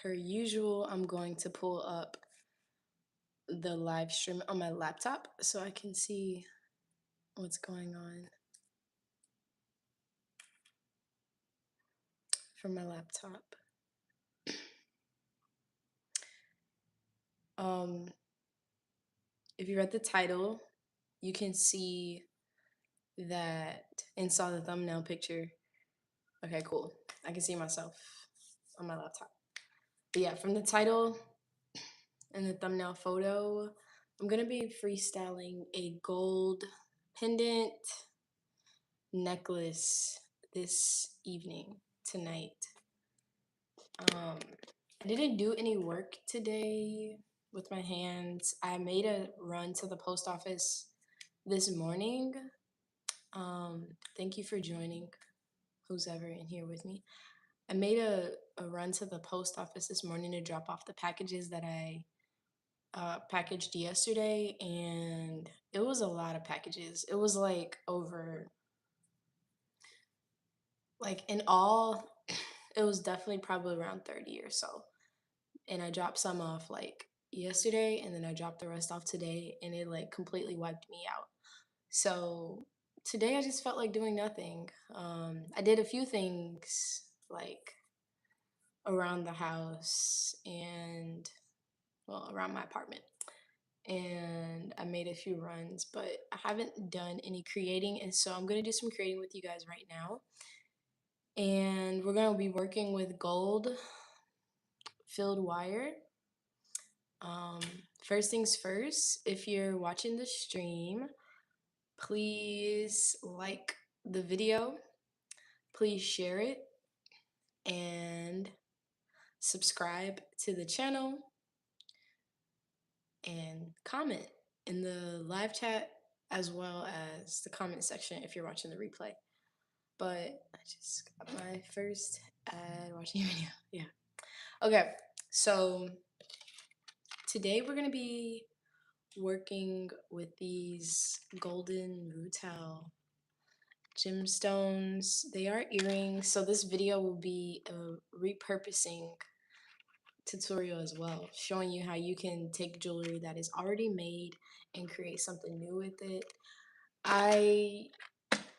per usual, I'm going to pull up the live stream on my laptop so I can see what's going on from my laptop. Um, if you read the title, you can see that and saw the thumbnail picture. Okay, cool. I can see myself on my laptop. But yeah, from the title and the thumbnail photo, I'm gonna be freestyling a gold pendant necklace this evening, tonight. I didn't do any work today with my hands. I made a run to the post office this morning. Thank you for joining, who's ever in here with me. I made a run to the post office this morning to drop off the packages that I packaged yesterday, and it was a lot of packages. It was like over, like in all, it was definitely probably around 30 or so. And I dropped some off like yesterday, and then I dropped the rest off today, and it like completely wiped me out. So today I just felt like doing nothing. I did a few things like around the house and, well, around my apartment. And I made a few runs, but I haven't done any creating. And so I'm going to do some creating with you guys right now. And we're going to be working with gold filled wire. Um, First things first, if you're watching the stream, please like the video, please share it, and subscribe to the channel, and comment in the live chat as well as the comment section if you're watching the replay. But I just got my first ad watching your video. Yeah. Okay, so today we're gonna be working with these golden rutile gemstones. They are earrings, so this video will be a repurposing tutorial as well, showing you how you can take jewelry that is already made and create something new with it.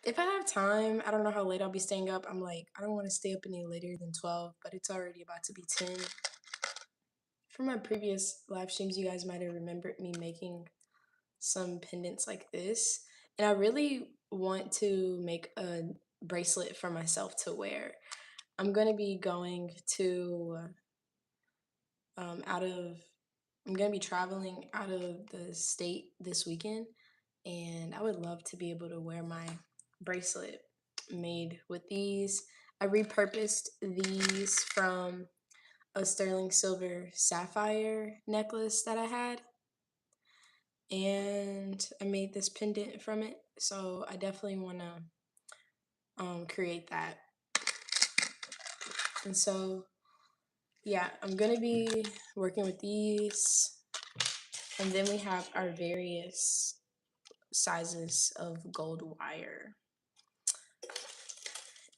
If I have time, I don't know how late I'll be staying up. I'm like, I don't want to stay up any later than 12, but it's already about to be 10. From my previous live streams, you guys might have remembered me making some pendants like this. And I really want to make a bracelet for myself to wear. I'm going to be going to I'm going to be traveling out of the state this weekend, and I would love to be able to wear my bracelet made with these. I repurposed these from a sterling silver sapphire necklace that I had, and I made this pendant from it. So I definitely want to create that. And so yeah, I'm gonna be working with these, and then we have our various sizes of gold wire.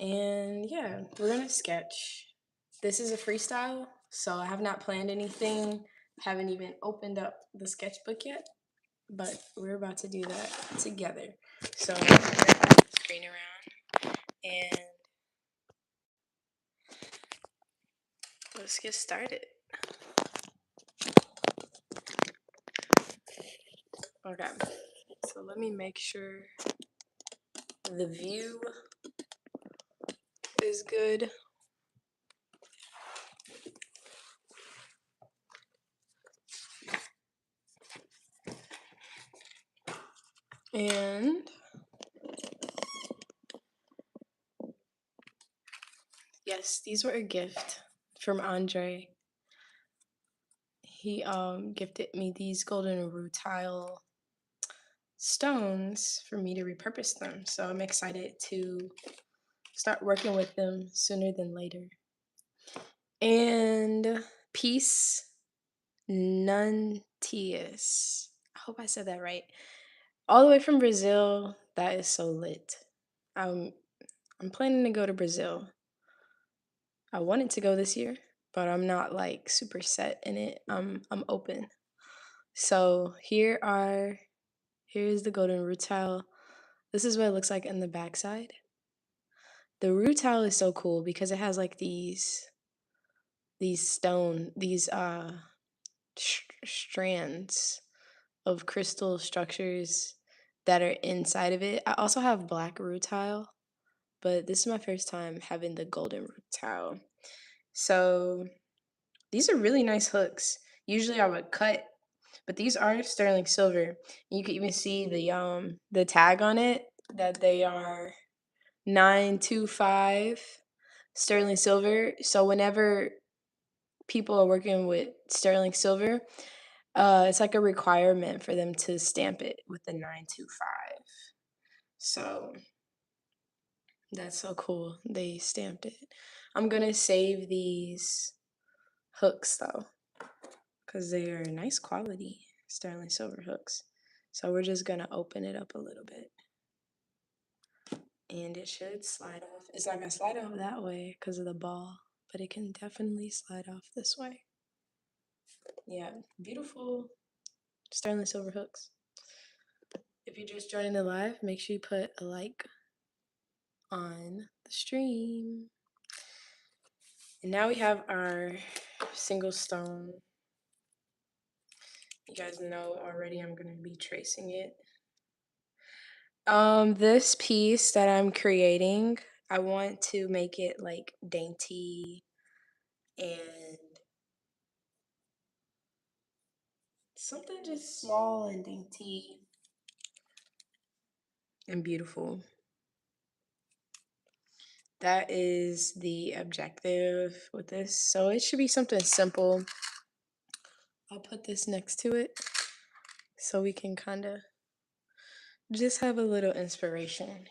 And yeah, we're gonna sketch. This is a freestyle, so I have not planned anything, haven't even opened up the sketchbook yet, but we're about to do that together. So I'm gonna pass the screen around, and let's get started. Okay, so let me make sure the view is good. And yes, these were a gift from Andre. He gifted me these golden rutile stones for me to repurpose them. So I'm excited to start working with them sooner than later. And peace nuntius. I hope I said that right. All the way from Brazil. That is so lit. I'm planning to go to Brazil. I wanted to go this year, but I'm not like super set in it. I'm open. So here's the golden root towel. This is what it looks like in the backside. The root towel is so cool because it has like these strands of crystal structures that are inside of it. I also have black root tile, but this is my first time having the golden root tile. So these are really nice hooks. Usually I would cut, but these are sterling silver. You can even see the tag on it that they are 925 sterling silver. So whenever people are working with sterling silver, it's like a requirement for them to stamp it with the 925. So that's so cool. They stamped it. I'm gonna save these hooks though, because they are nice quality sterling silver hooks. So we're just gonna open it up a little bit. And it should slide off. It's not gonna slide off that way because of the ball, but it can definitely slide off this way. Yeah, beautiful sterling silver hooks. If you're just joining the live, make sure you put a like on the stream. And now we have our single stone. You guys know already I'm going to be tracing it. This piece that I'm creating, I want to make it like dainty and something just small and dainty and beautiful. That is the objective with this. So it should be something simple. I'll put this next to it so we can kind of just have a little inspiration.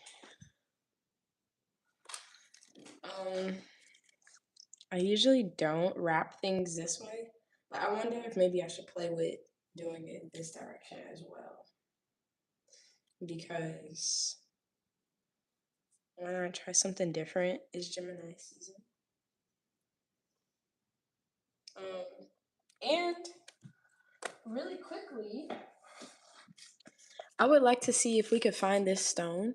I usually don't wrap things this way, but I wonder if maybe I should play with doing it this direction as well. Because why not try something different? It's Gemini season. And really quickly, I would like to see if we could find this stone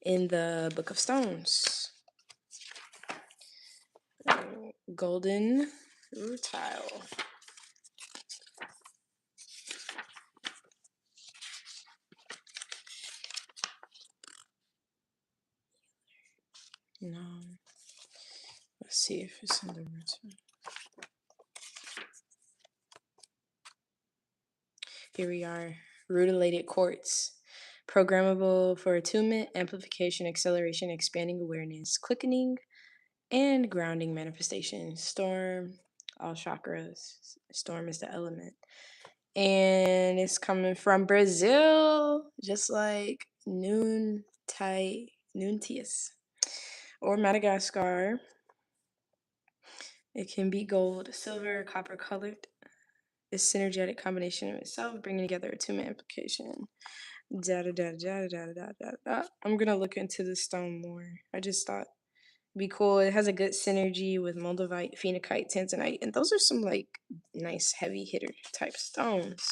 in the Book of Stones. Golden rutile. No. Let's see if it's in the rutile. Here we are. Rutilated quartz. Programmable for attunement, amplification, acceleration, expanding awareness, quickening, and grounding manifestation. Storm, all chakras. Storm is the element. And it's coming from Brazil, just like Nuntius. Or Madagascar. It can be gold, silver, copper colored. It's synergetic combination of itself, bringing together attunement amplification. I'm gonna look into this stone more. I just thought it'd be cool. It has a good synergy with moldavite, phenakite, tanzanite, and those are some like nice heavy hitter type stones.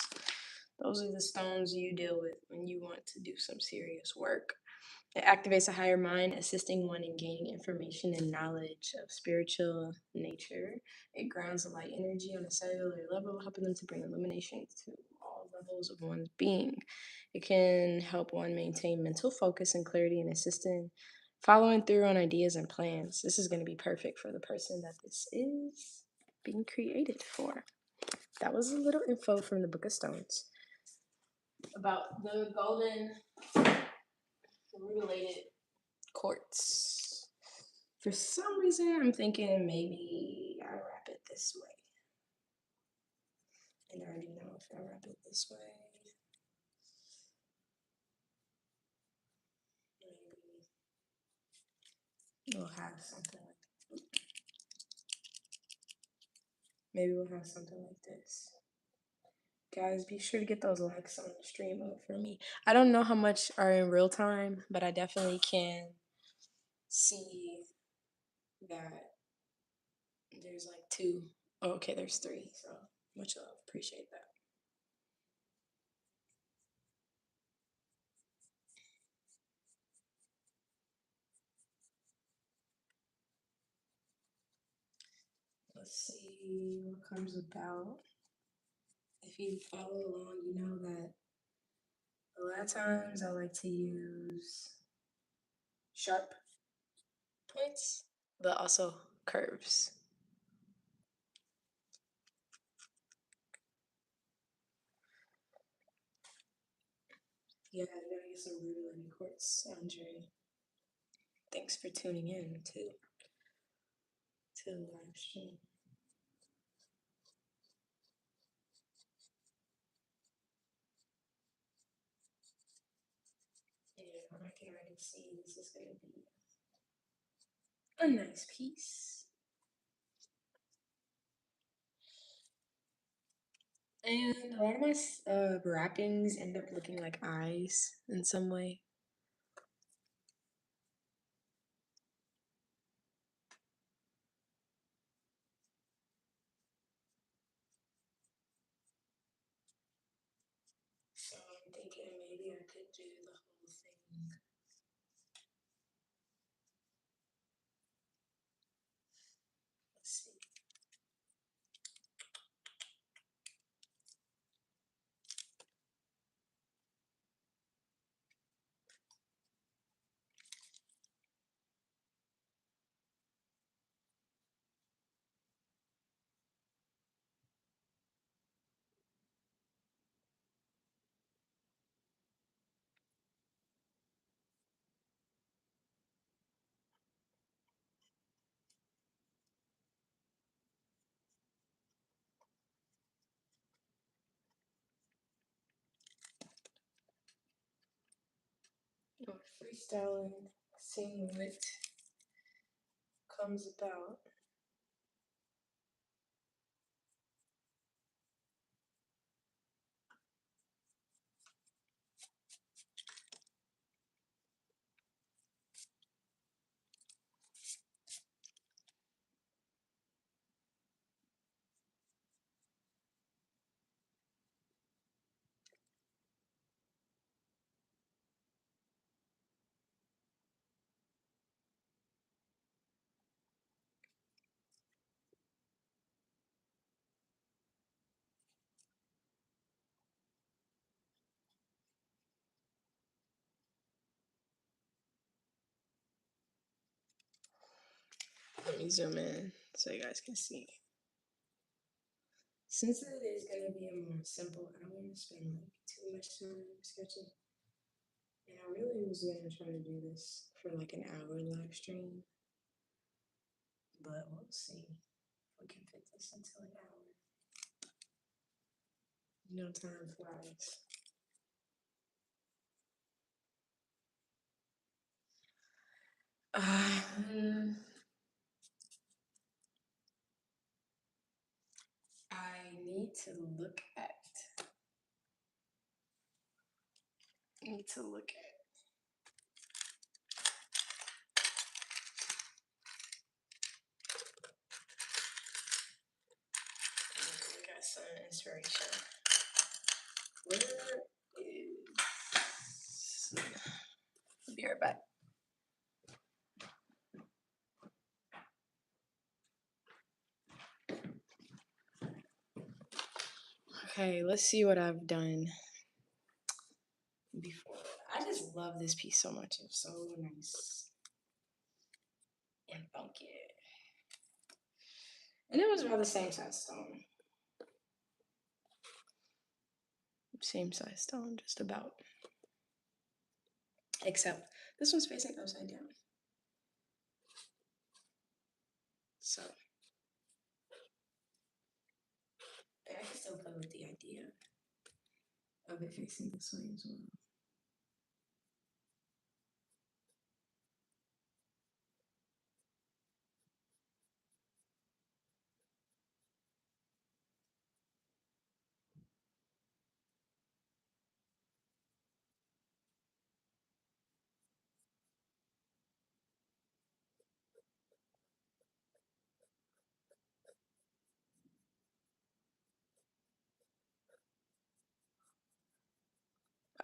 Those are the stones you deal with when you want to do some serious work. It activates a higher mind, assisting one in gaining information and knowledge of spiritual nature. It grounds the light energy on a cellular level, helping them to bring illumination to all levels of one's being. It can help one maintain mental focus and clarity and assisting following through on ideas and plans. This is going to be perfect for the person that this is being created for. That was a little info from the Book of Stones about the golden related quartz. For some reason, I'm thinking maybe I wrap it this way. And I already know if I wrap it this way, maybe we'll have something like maybe we'll have something like this. Guys, be sure to get those likes on the stream up for me. I don't know how much are in real time, but I definitely can see that There's like two. Oh, okay, there's three. So much love. Appreciate that. Let's see what comes about. If you follow along, you know that a lot of times I like to use sharp points, but also curves. Yeah, I gotta get some rudolini quartz, Andre. Thanks for tuning in to the live stream. Yeah, I can already see this is gonna be a nice piece. And a lot of my wrappings end up looking like eyes in some way. So I'm thinking maybe I could do the whole thing. Let's see. Freestyling, seeing what comes about. Let me zoom in so you guys can see. Since it is going to be a more simple, I don't want to spend like too much time sketching. And I really was going to try to do this for like an hour live stream. But we'll see if we can fit this into an hour. You know, time flies. Um, I need to look at. Need to look at. I got some inspiration. Where is? I'll be right back. Okay, let's see what I've done before. I just love this piece so much. It's so nice and funky. And it was about the same size stone. Same size stone, just about. Except this one's facing upside down. So I can still play with the idea of it facing this way as well.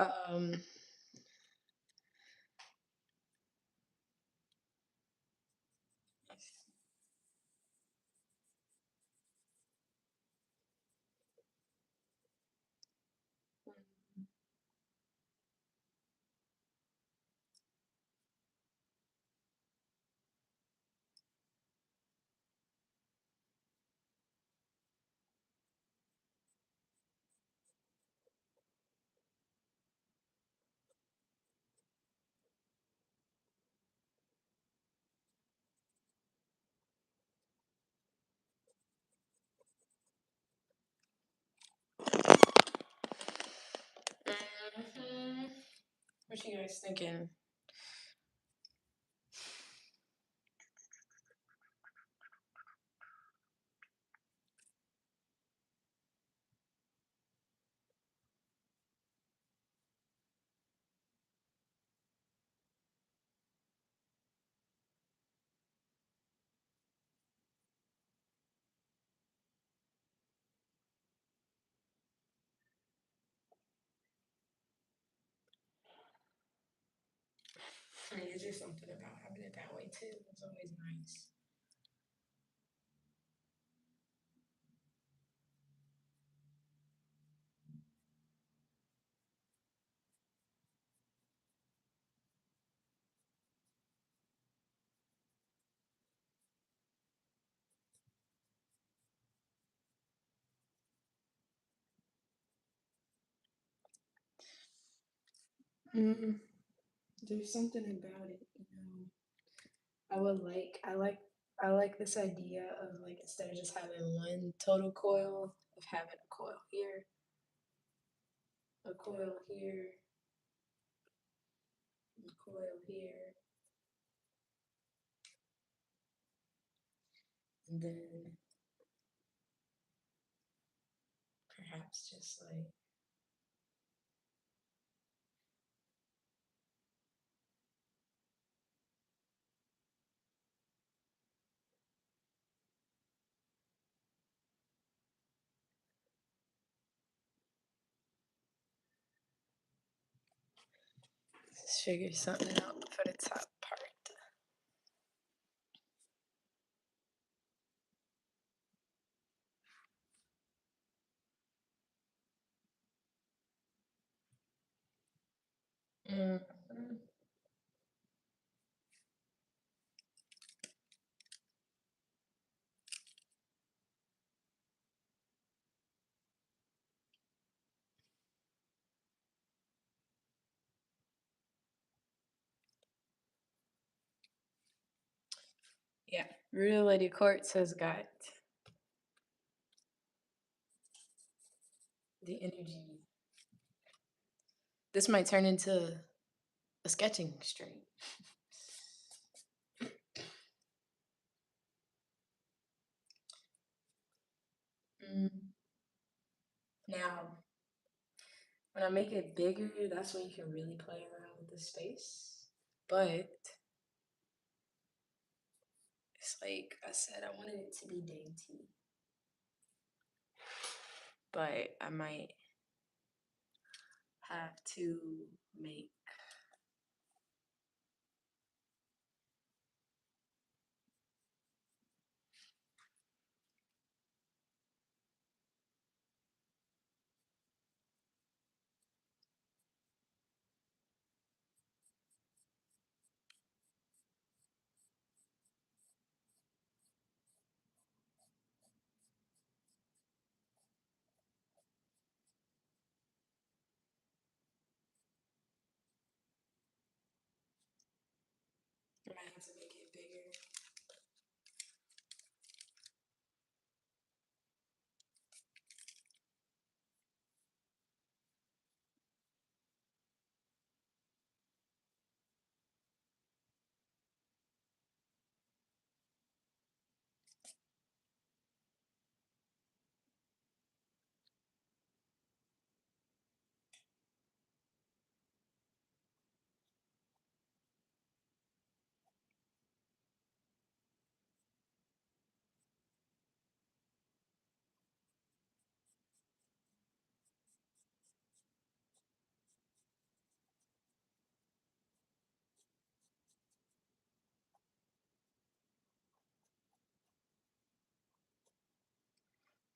Um, mhm. What you guys thinking? I mean, it's just something about having it that way too. It's always nice. Mm, there's something about it, you know. I like this idea of like instead of just having one total coil, of having a coil here, a coil here, and then perhaps just like just figure something out for the top part. Mhm. Yeah, Real Lady Quartz has got the energy. This might turn into a sketching stream. Mm. Now, when I make it bigger, that's when you can really play around with the space. But it's like I said, I wanted it to be dainty, but I might have to make. I might have to make it bigger.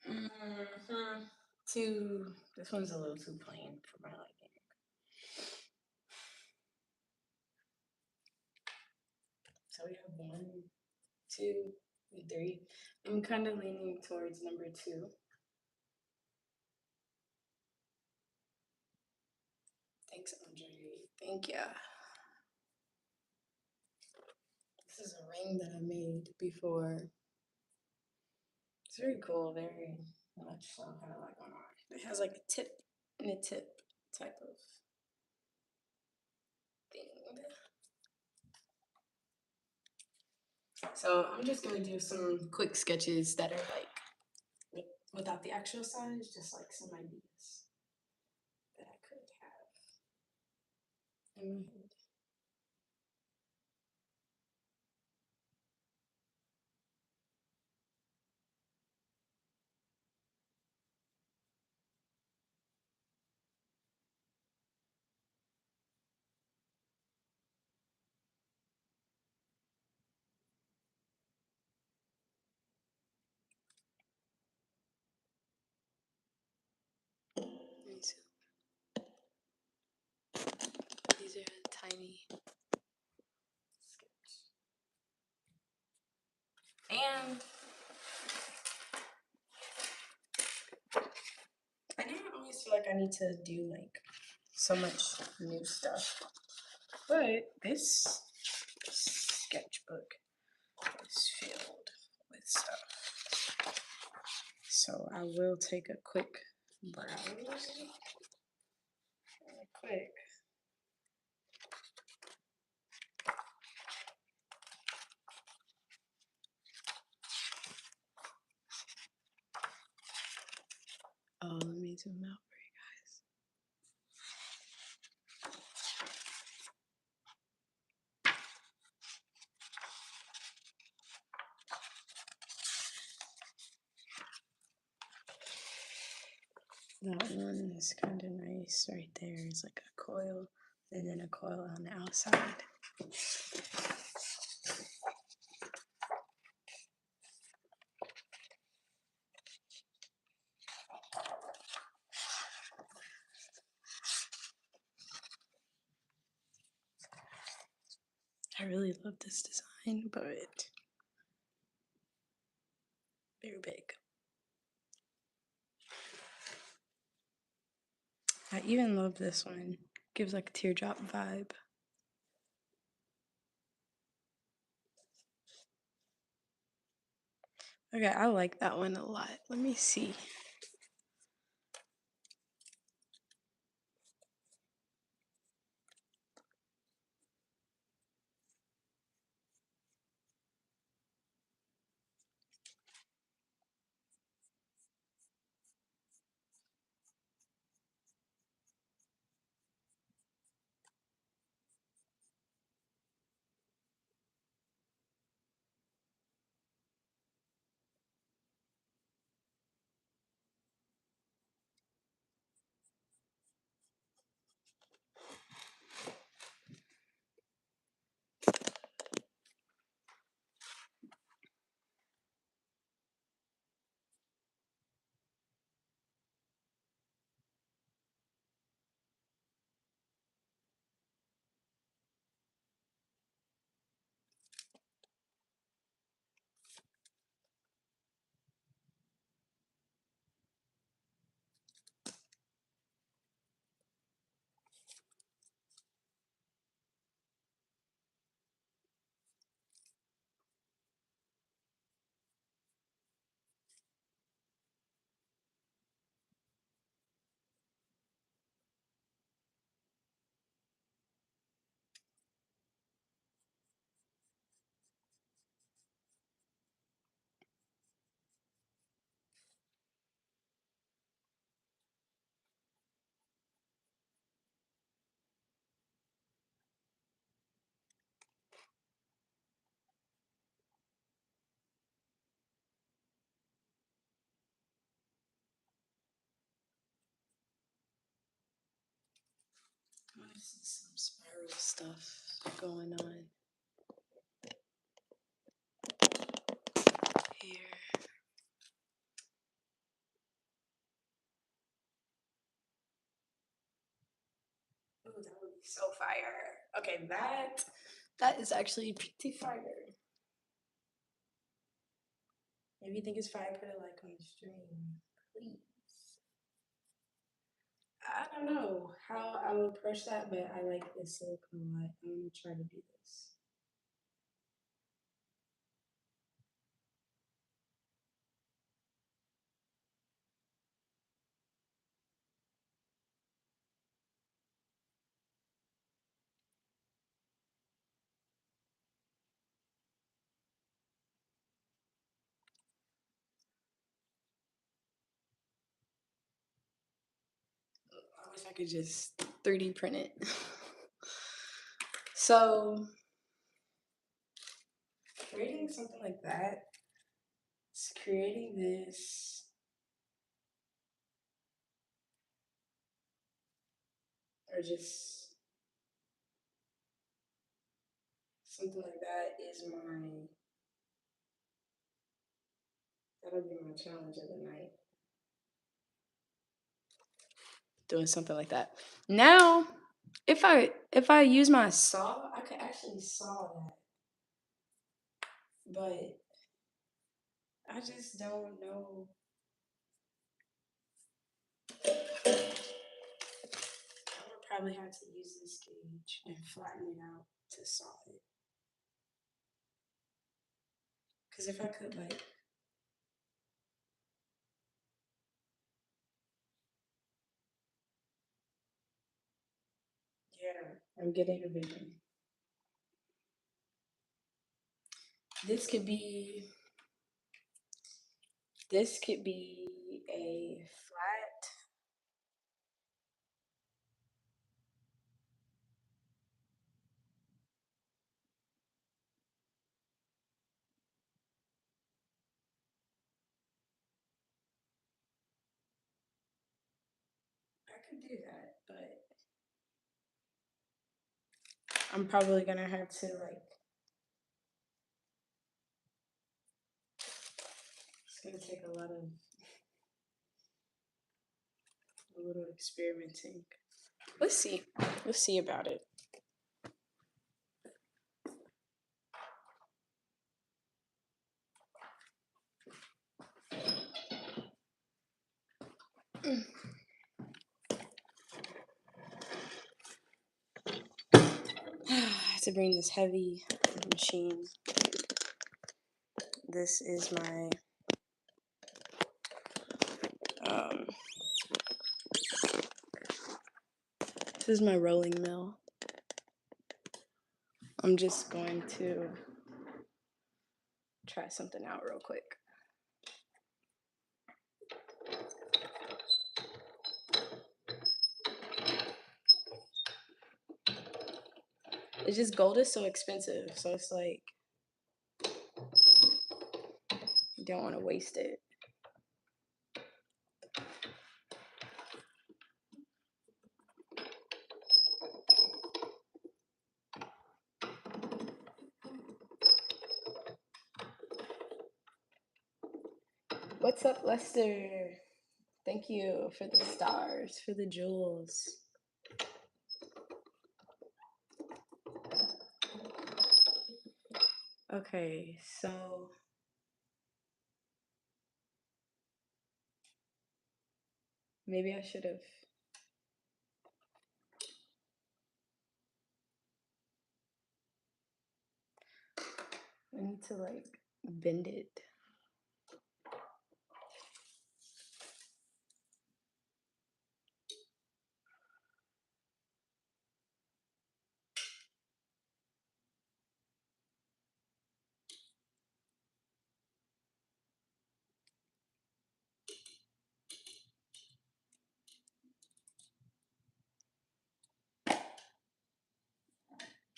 Mm-hmm. Too. This one's a little too plain for my liking. So we have 1, 2, and 3. I'm kind of leaning towards number 2. Thanks, Andre. Thank ya. This is a ring that I made before. It's very cool, very much so kind of like on art. It has like a tip and a tip type of thing. So I'm just gonna do some quick sketches that are like without the actual size, just like some ideas that I could have in my head. And so these are tiny sketch. And I never always feel like I need to do like so much new stuff. But this sketchbook is filled with stuff. So I will take a quick browse. Really quick. Oh, let me zoom out for you guys. That one is kind of nice right there. It's like a coil and then a coil on the outside. I really love this design, but very big. I even love this one. Gives like a teardrop vibe. Okay, I like that one a lot. Let me see. I want to see some spiral stuff going on here. So fire. Okay, that is actually pretty fire. If you think it's fire, put a like on the stream, please. I don't know how I would approach that, but I like this silicone a lot. I'm gonna try to do this. I wish I could just 3D print it. So creating something like that, it's creating this, or just something like that is that'll be my challenge of the night. Doing something like that. Now, if I use my saw, I could actually saw that. But I just don't know. I would probably have to use this gauge and flatten it out to saw it. Because if I could, like, yeah, I'm getting a vision. This could be, this could be a flat. I could do that, but I'm probably gonna have to like. It's gonna take a little experimenting. Let's see. Let's see about it. I have to bring this heavy machine. This is my um, this is my rolling mill. I'm just going to try something out real quick. It's just gold is so expensive, so it's like you don't want to waste it. What's up, Lester? Thank you for the stars, for the jewels. Okay, so maybe I should have. I need to like bend it.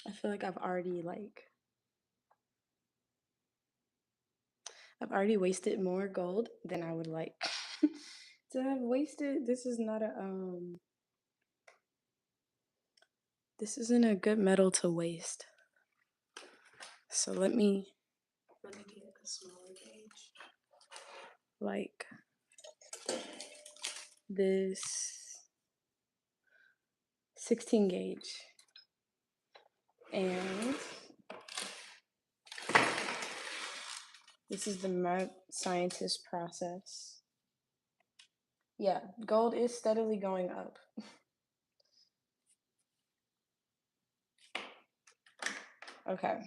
I feel like I've already wasted more gold than I would like to have wasted. This isn't a good metal to waste. So let me get a smaller gauge. Like this 16 gauge. And this is the mad scientist process. Yeah, gold is steadily going up. Okay.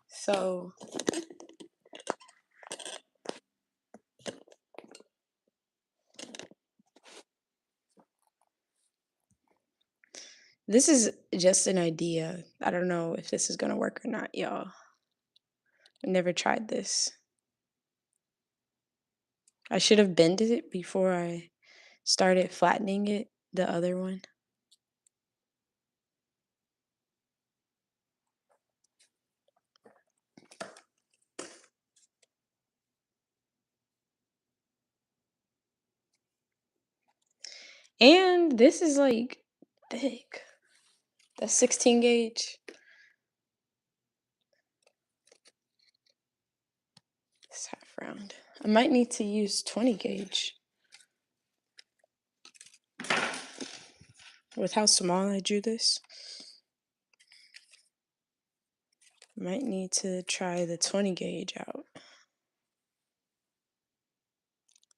So this is just an idea. I don't know if this is gonna work or not, y'all. I never tried this. I should have bended it before I started flattening it, the other one. And this is like thick. That's 16 gauge. It's half round. I might need to use 20 gauge. With how small I drew this, might need to try the 20 gauge out.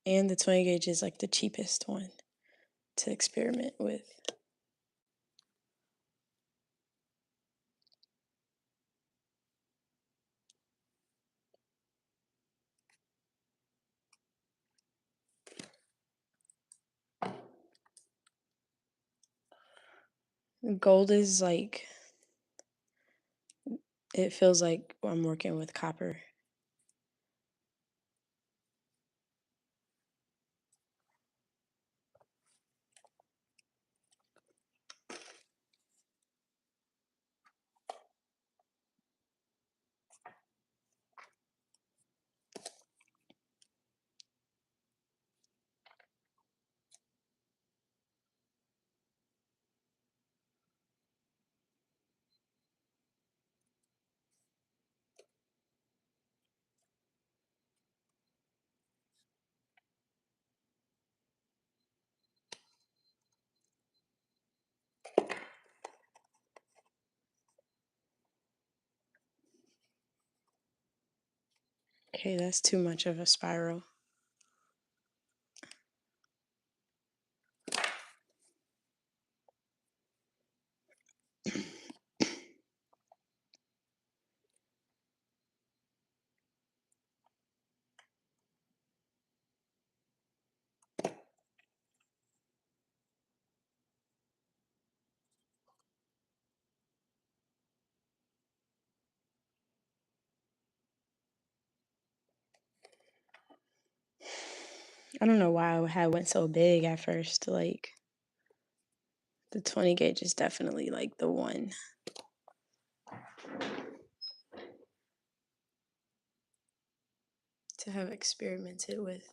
And the 20 gauge is like the cheapest one to experiment with. Gold is like, it feels like I'm working with copper. Okay, that's too much of a spiral. I don't know why I had went so big at first. Like the 20 gauge is definitely like the one. To have experimented with.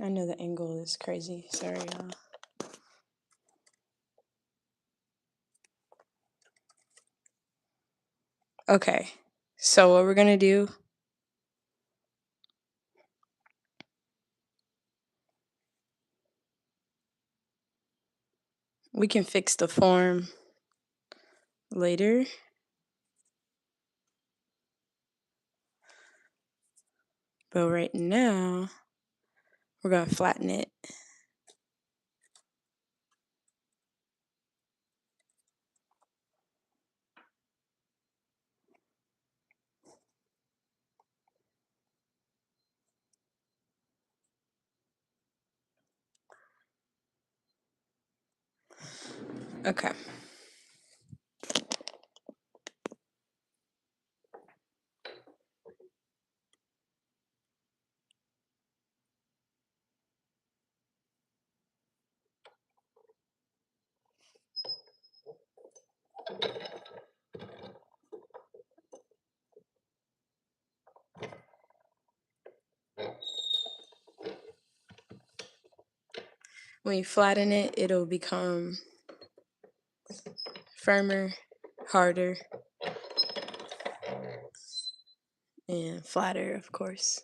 I know the angle is crazy. Sorry, y'all. Okay, so what we're gonna do, we can fix the form later. But right now, we're gonna flatten it. Okay. When you flatten it, it'll become firmer, harder, and flatter, of course.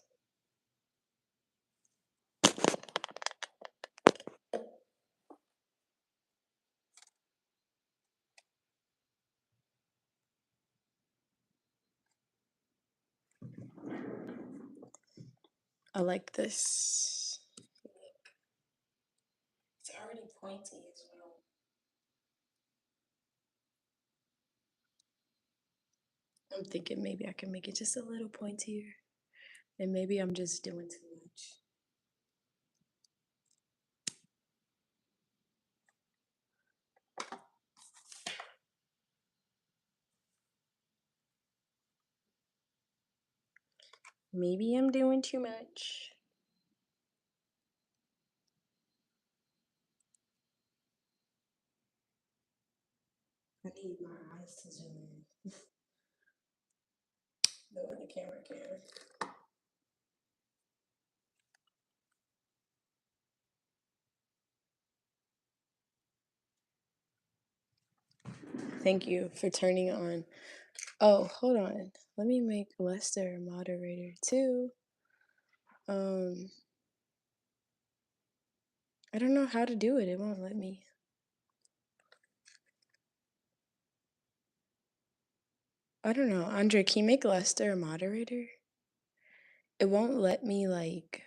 I like this. It's already pointy as well. I'm thinking maybe I can make it just a little pointier. And maybe I'm just doing too much. Maybe I'm doing too much. I need my eyes to zoom in. Though the camera can. Thank you for turning on. Oh, hold on. Let me make Lester a moderator too. Um, I don't know how to do it. It won't let me. I don't know. Andre, can you make Lester a moderator? It won't let me like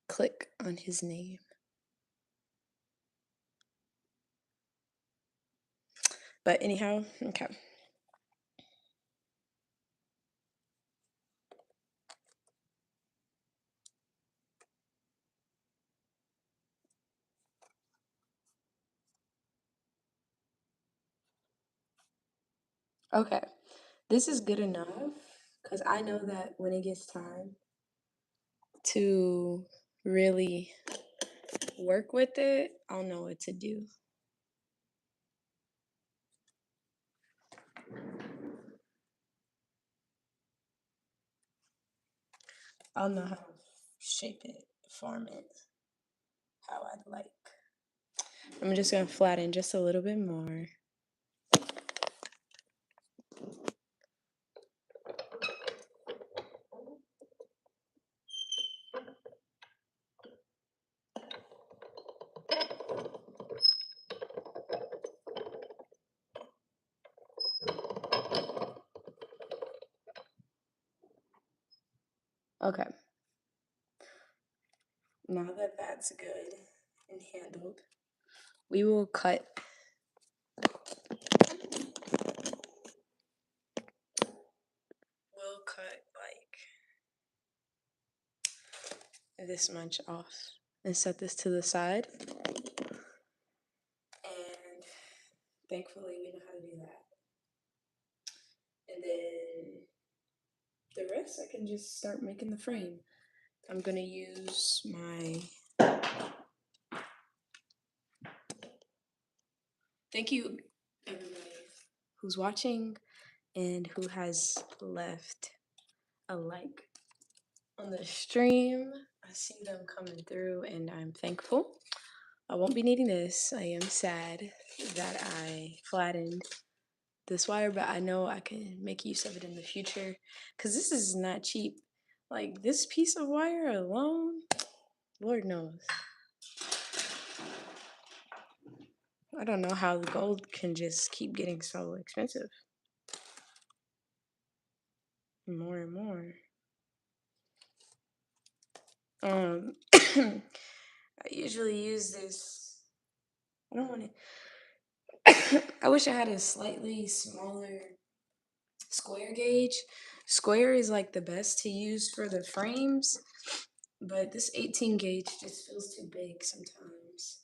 click on his name. But anyhow, okay. Okay. This is good enough because I know that when it gets time to really work with it, I'll know what to do. I'll know how to shape it, form it, how I'd like. I'm just gonna flatten just a little bit more. Okay. Now that that's good and handled, we will cut. We'll cut like this much off and set this to the side. And thankfully, we know how to do that. And then the rest, I can just start making the frame. I'm gonna use my. Thank you, everybody who's watching and who has left a like on the stream. I see them coming through, and I'm thankful. I won't be needing this. I am sad that I flattened this wire, but I know I can make use of it in the future because this is not cheap. Like this piece of wire alone, Lord knows. I don't know how the gold can just keep getting so expensive. More and more. I usually use this. I don't want to. I wish I had a slightly smaller square gauge. Square is like the best to use for the frames, but this 18 gauge just feels too big sometimes,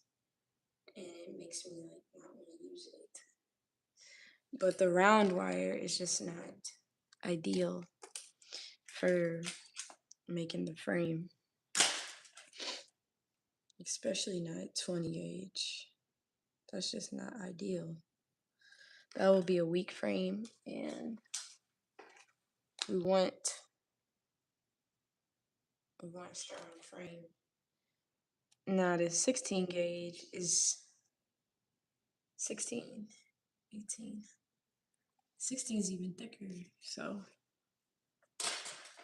and it makes me like not want to use it. But the round wire is just not ideal for making the frame, especially not 20 gauge. That's just not ideal. That will be a weak frame, and we want a strong frame. Now the 16 gauge is 16, 18. 16 is even thicker, so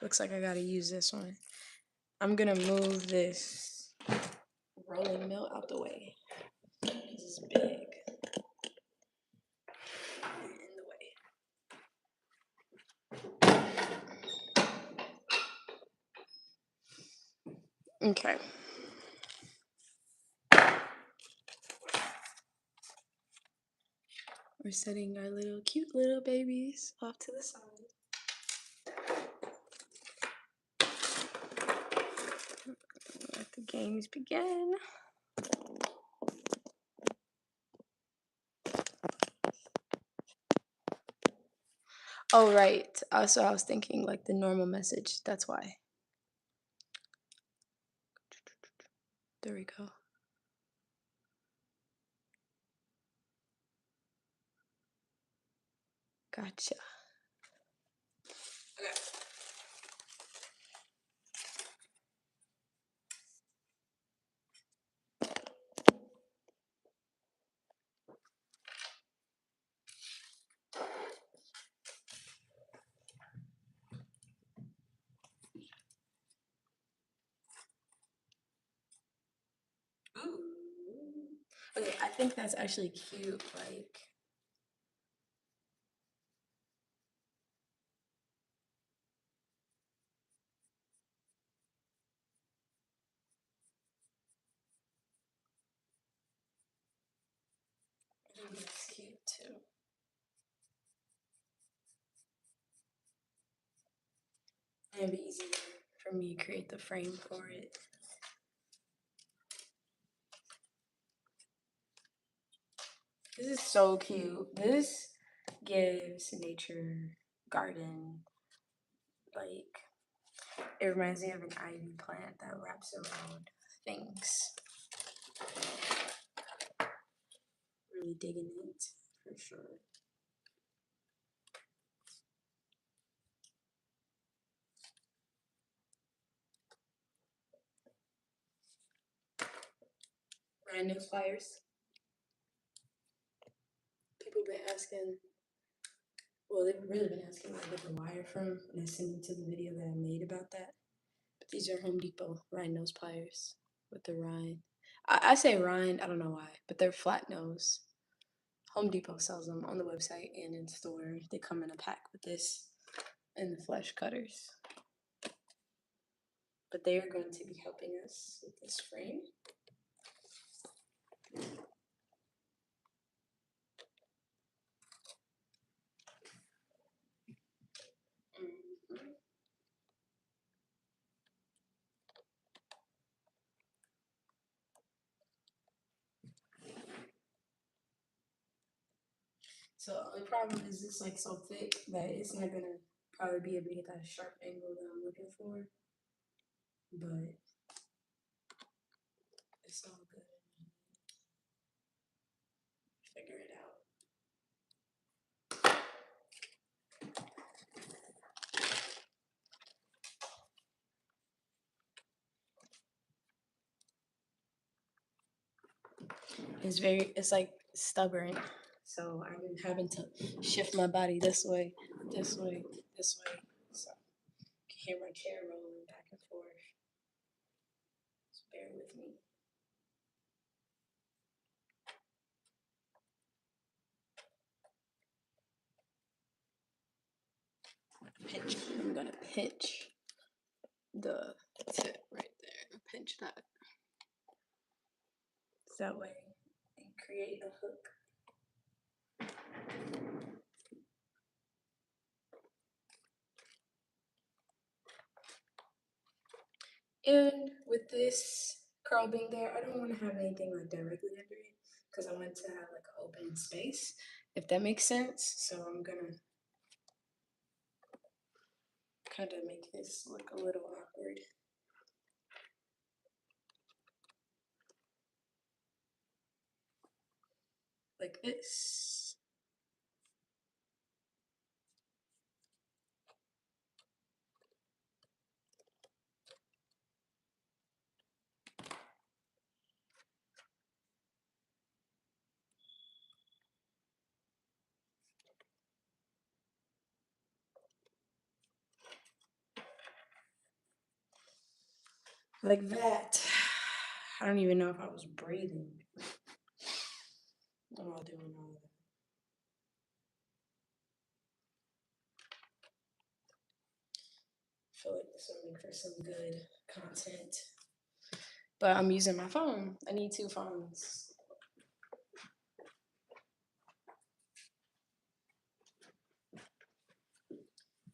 looks like I gotta use this one. I'm gonna move this rolling mill out the way. This is big. In the way. Okay. We're setting our little cute little babies off to the side. Let the games begin. Oh, right. So I was thinking like the normal message. That's why. There we go. Gotcha. Okay. Ooh. Okay, I think that's actually cute. Like, I think that's cute too. And it'd be easy for me to create the frame for it. This is so cute. This gives nature garden, like, it reminds me of an ivy plant that wraps around things. Really digging it for sure. Brand new flyers. People been asking. Well, they've really been asking where I get the wire from, and I sent them to the video that I made about that. But these are Home Depot rhine nose pliers with the rind. I say rind, I don't know why, but they're flat nose. Home Depot sells them on the website and in store. They come in a pack with this and the flesh cutters. But they are going to be helping us with this frame. So the problem is it's like so thick that it's not gonna probably be able to get that sharp angle that I'm looking for. But it's all good. Figure it out. It's like stubborn. So I'm having to shift my body this way, this way, this way. So you can hear my chair rolling back and forth. Just bear with me. Pinch. I'm gonna pinch the tip right there. Pinch that. So that way and create a hook. And with this curl being there, I don't want to have anything like directly under it because I want to have like an open space, if that makes sense. So I'm gonna kind of make this look a little awkward. Like this. Like that. I don't even know if I was breathing while doing all that. I feel like this will make for some good content. But I'm using my phone. I need 2 phones.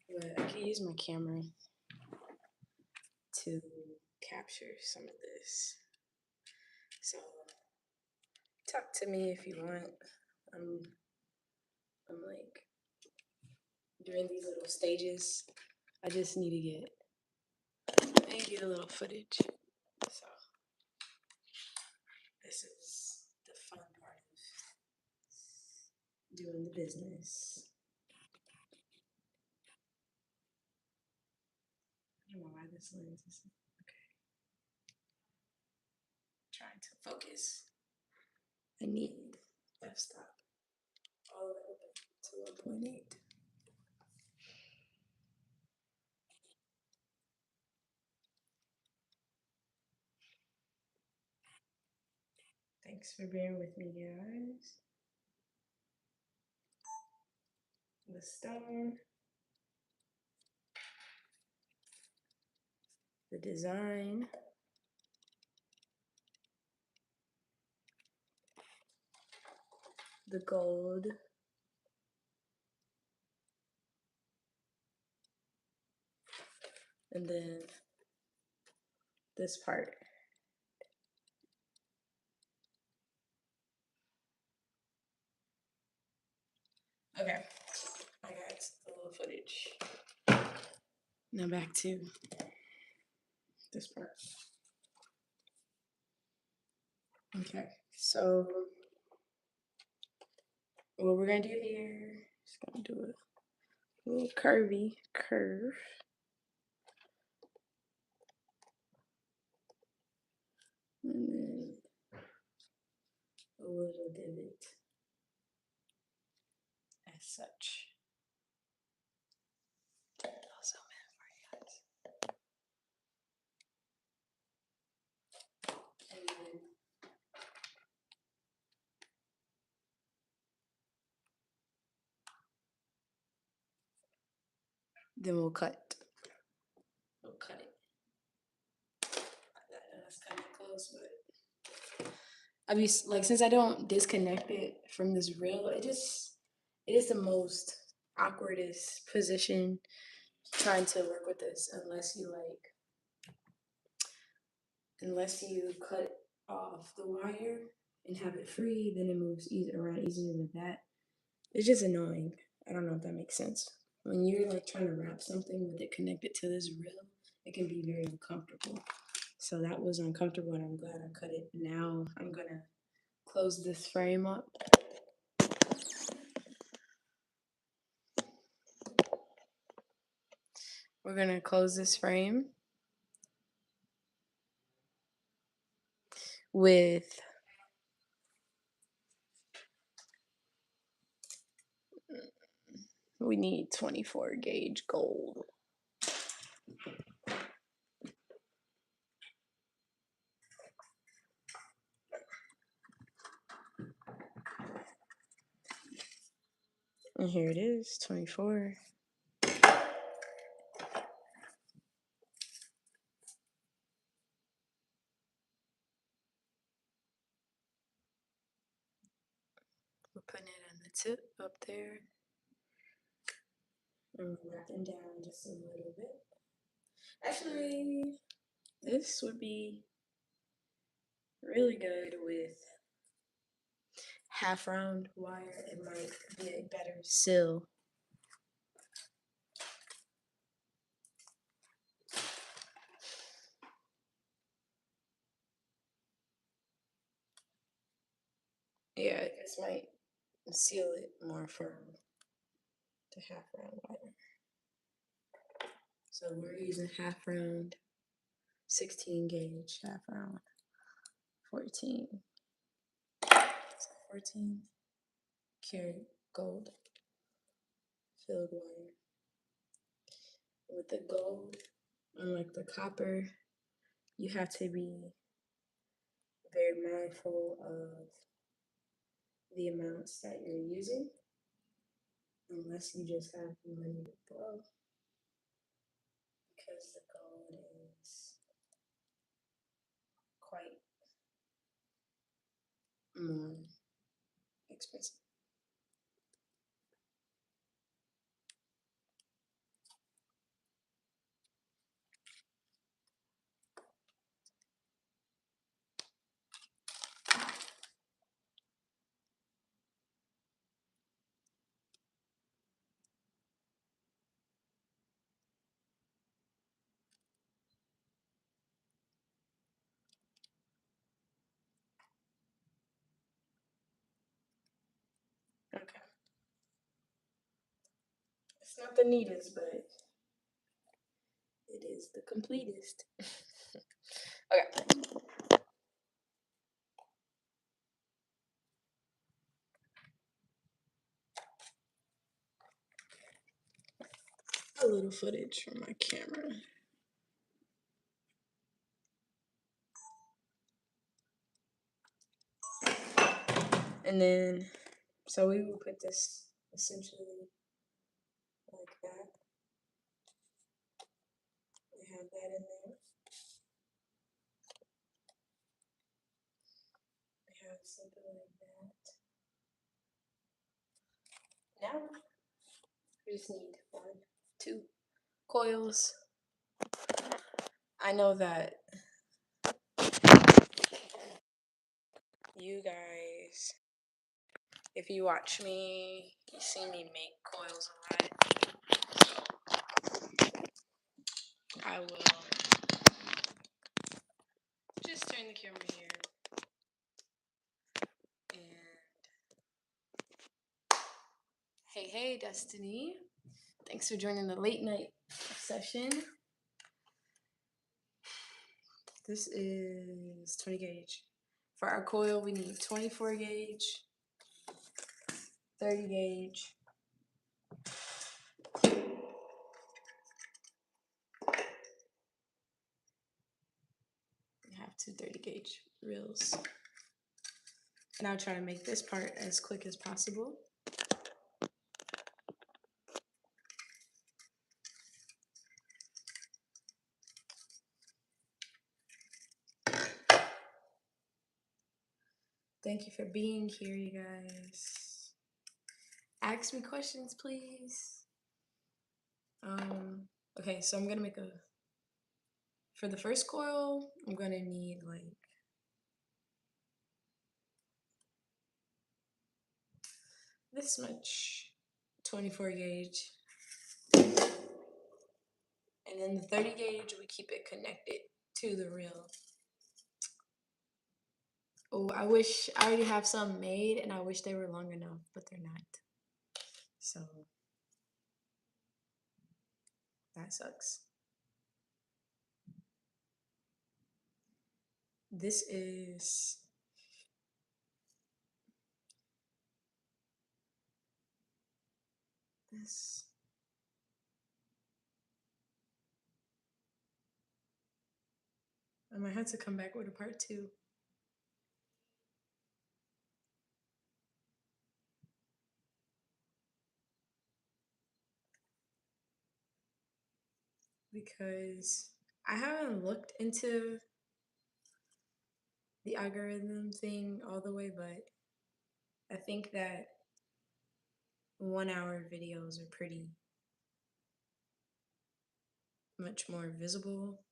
But I can use my camera to capture some of this. So talk to me if you want. I'm like during these little stages. I just need to get a little footage. So this is the fun part of doing the business. I don't know why this lens is okay. Trying to focus. I need f-stop all the way open to 1.8. Thanks for bearing with me, guys. The stone, the design, the gold, and then this part. Okay, I got a little footage. Now back to this part. Okay, so what we're gonna do here is gonna do a little curve, and then a little divot as such. I'll zoom in for you guys. And then we'll cut. We'll cut it. That's kind of close, but I mean, like since I don't disconnect it from this reel, it is the most awkwardest position trying to work with this unless you cut off the wire and have it free, then it moves around easier with that. It's just annoying. I don't know if that makes sense. When you're like trying to wrap something with it connected to this reel, it can be very uncomfortable. So that was uncomfortable, and I'm glad I cut it. Now I'm gonna close this frame up. We're gonna close this frame with we need 24 gauge gold. And here it is, 24. We're putting it on the tip up there. And we're wrapping down just a little bit. Actually, this would be really good with half round wire. It might be a better seal. Yeah, this might seal it more firm to half round wire. So we're using half round, 16 gauge, half round, 14. 14 karat gold filled wire. With the gold, unlike the copper, you have to be very mindful of the amounts that you're using, unless you just have money to blow, because the gold is quite more expensive. Okay. It's not the neatest, but it is the completest. Okay. A little footage from my camera. And then, so we will put this essentially like that. We have that in there. We have something like that. Now, we just need 1, 2 coils. I know that you guys, if you watch me, you see me make coils a lot. I will just turn the camera here. And hey, Destiny. Thanks for joining the late night session. This is 20 gauge. For our coil, we need 24 gauge, 30 gauge, we have 2 30 gauge reels. And I'll try to make this part as quick as possible. Thank you for being here, you guys. Ask me questions, please. Okay, so I'm gonna make for the first coil, I'm gonna need like this much 24 gauge. And then the 30 gauge, we keep it connected to the reel. Oh, I wish I already have some made and I wish they were long enough, but they're not. So that sucks. This is this. I might have to come back with a part 2. Because I haven't looked into the algorithm thing all the way, but I think that 1-hour videos are pretty much more visible.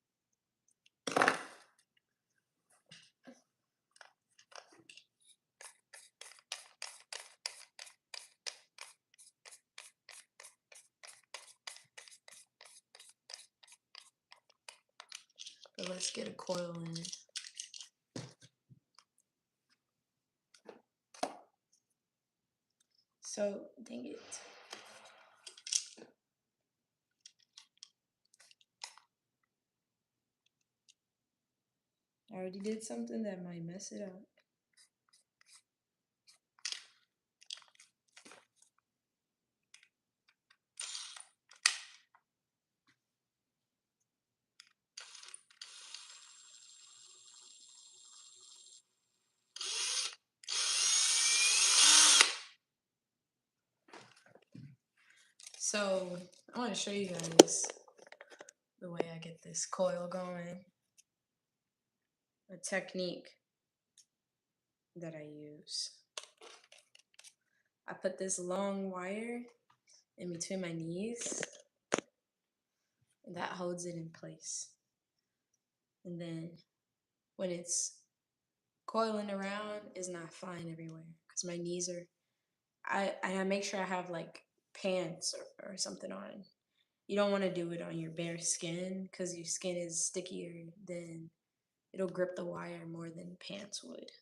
But let's get a coil in it. So, dang it. I already did something that might mess it up. So I want to show you guys the way I get this coil going. A technique that I use. I put this long wire in between my knees, and that holds it in place. And then when it's coiling around, it's not flying everywhere because my knees are. I make sure I have like pants or something on. You don't want to do it on your bare skin because your skin is stickier, then it'll grip the wire more than pants would.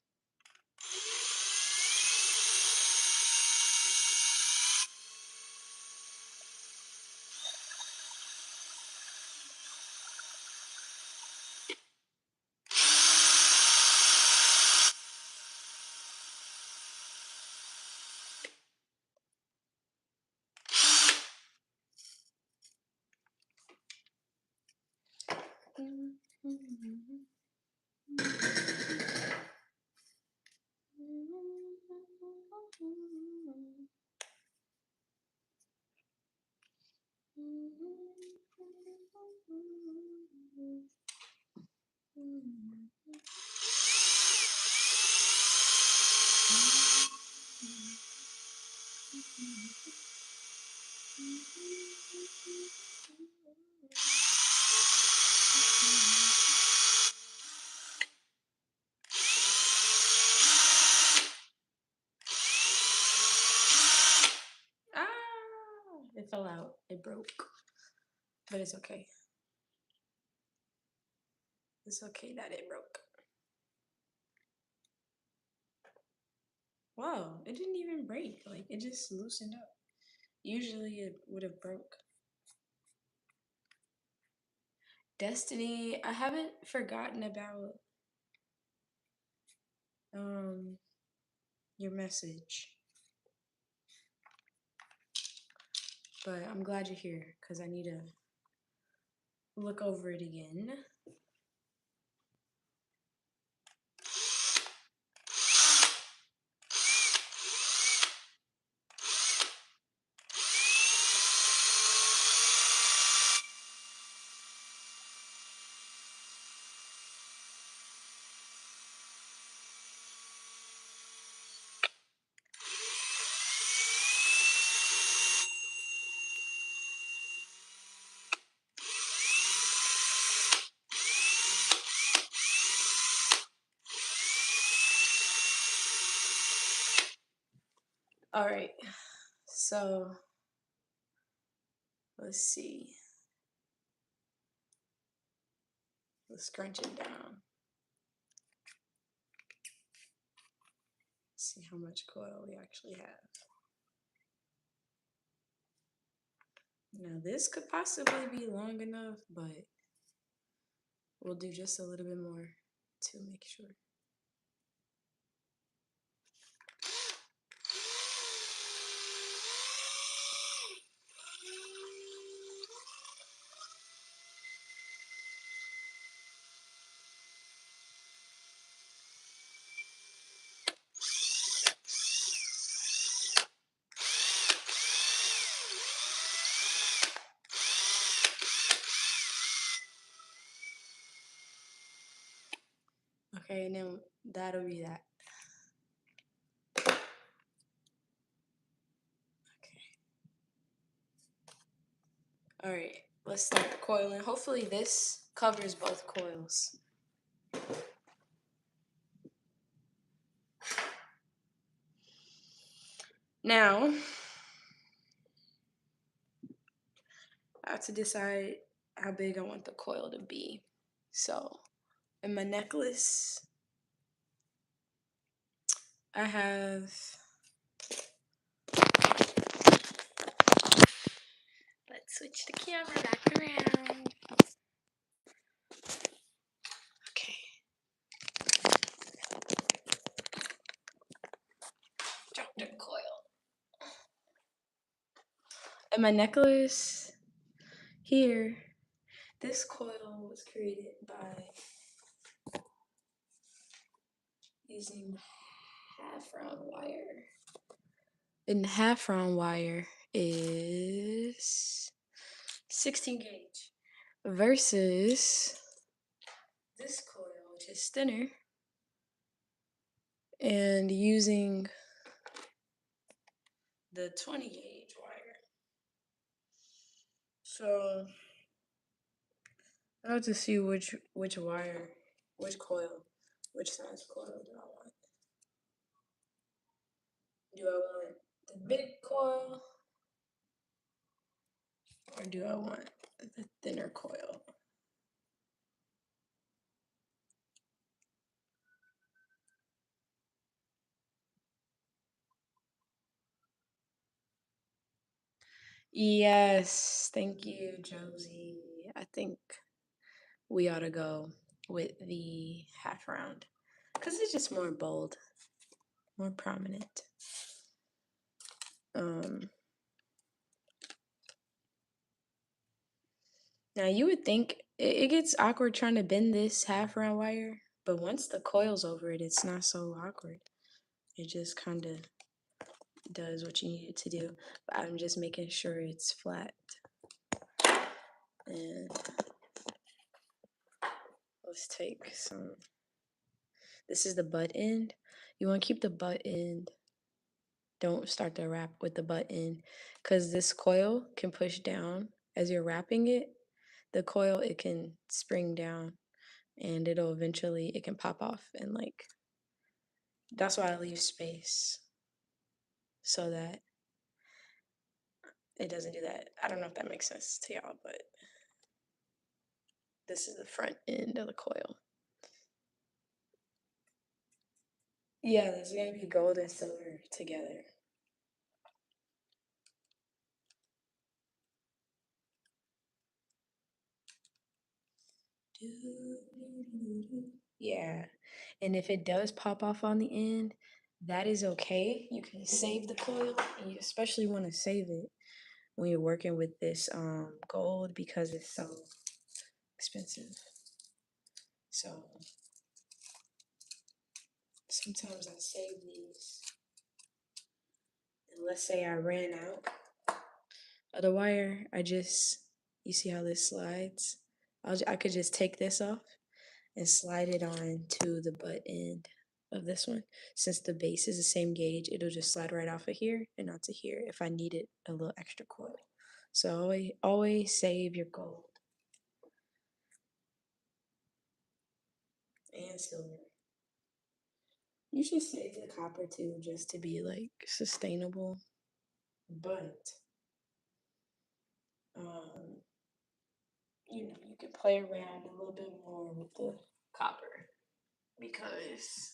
It fell out. It broke. But it's okay. It's okay that it broke. Wow, it didn't even break. Like, it just loosened up. Usually it would have broke. Destiny, I haven't forgotten about your message. But I'm glad you're here because I need to look over it again. All right, so let's see. Let's scrunch it down. See how much coil we actually have. Now this could possibly be long enough, but we'll do just a little bit more to make sure. Okay, and then that'll be that. Okay. All right, let's start the coiling. Hopefully this covers both coils. Now, I have to decide how big I want the coil to be. So, in my necklace, I have, let's switch the camera back around. Okay. Drop the coil. And my necklace here, this coil was created by using half round wire. And half round wire is 16 gauge versus this coil, which is thinner, and using the 20 gauge wire. So I have to see which wire, which coil, which size coil do I want. Do I want the big coil or do I want the thinner coil? Yes, thank you, Josie. I think we ought to go with the half round because it's just more bold, more prominent. Now you would think it gets awkward trying to bend this half round wire, but once the coil's over it, it's not so awkward. It just kind of does what you need it to do. But I'm just making sure it's flat. And let's take some. This is the butt end. You want to keep the butt end. Don't start the wrap with the butt end because this coil can push down as you're wrapping it. The coil, it can spring down and it'll eventually, it can pop off and like, that's why I leave space so that it doesn't do that. I don't know if that makes sense to y'all, but this is the front end of the coil. Yeah, there's gonna be gold and silver together. Yeah, and if it does pop off on the end, that is okay. You can save the coil, and you especially want to save it when you're working with this gold because it's so expensive. So sometimes I save these, and let's say I ran out of the wire, you see how this slides? I could just take this off and slide it on to the butt end of this one. Since the base is the same gauge, it'll just slide right off of here and onto here if I needed a little extra coil. So always save your gold and silver. You should save the copper too, just to be like sustainable. But you know, you can play around a little bit more with the copper because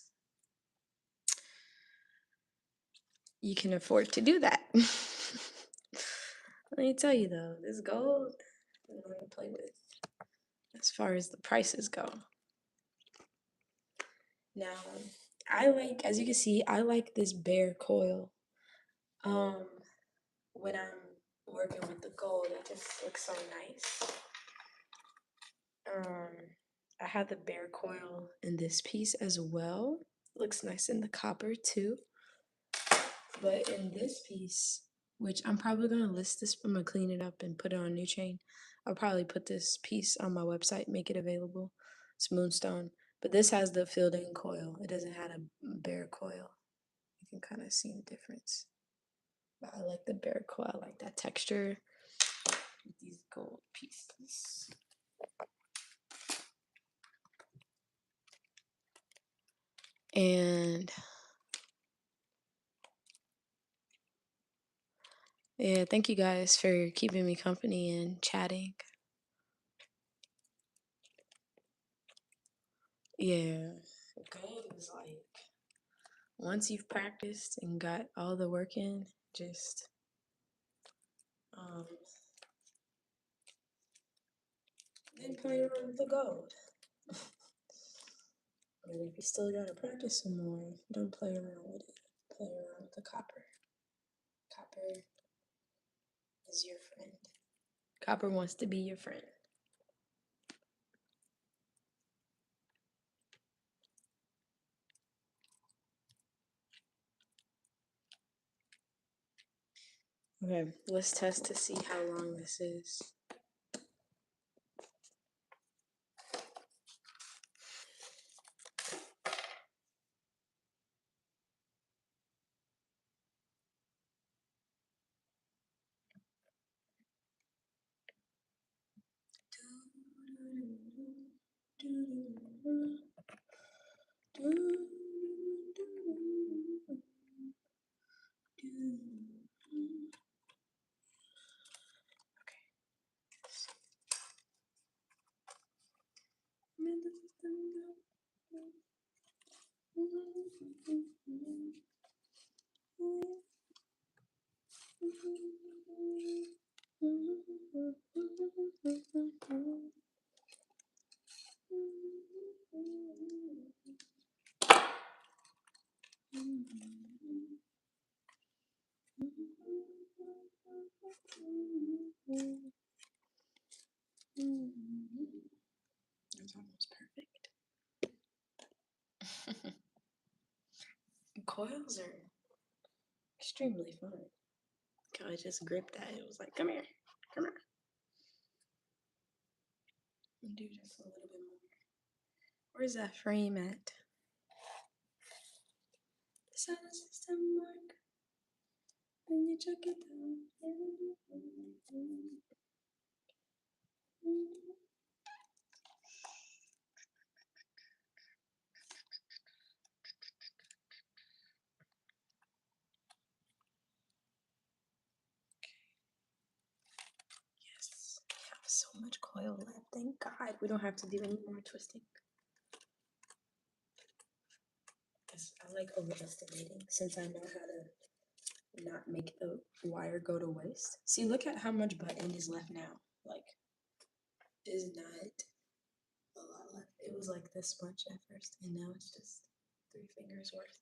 you can afford to do that. Let me tell you though, this gold I'm gonna play with as far as the prices go. Now, I like, as you can see, I like this bare coil. When I'm working with the gold, it just looks so nice. I have the bare coil in this piece as well. Looks nice in the copper too. But in this piece, which I'm probably gonna list this, I'm gonna clean it up and put it on a new chain. I'll probably put this piece on my website, make it available. It's Moonstone. But this has the filled-in coil. It doesn't have a bare coil. You can kind of see the difference. But I like the bare coil. I like that texture with these gold pieces. And yeah, thank you guys for keeping me company and chatting. Yeah, gold is like, once you've practiced and got all the work in, just then play around with the gold. But if you still gotta practice some more, don't play around with it. Play around with the copper. Copper is your friend. Copper wants to be your friend. Okay, let's test to see how long this is. That's almost perfect. Coils are extremely fun. I just gripped that. It was like, come here, come here. Do just a little bit more. Where's that frame at? The sound system work when you chuck it down. Yes, we have so much coil left. Thank God we don't have to do any more twisting. Because I like overestimating since I know how to not make the wire go to waste. See, look at how much butt end is left now. Like, is not a lot left. It was like this much at first, and now it's just 3 fingers worth.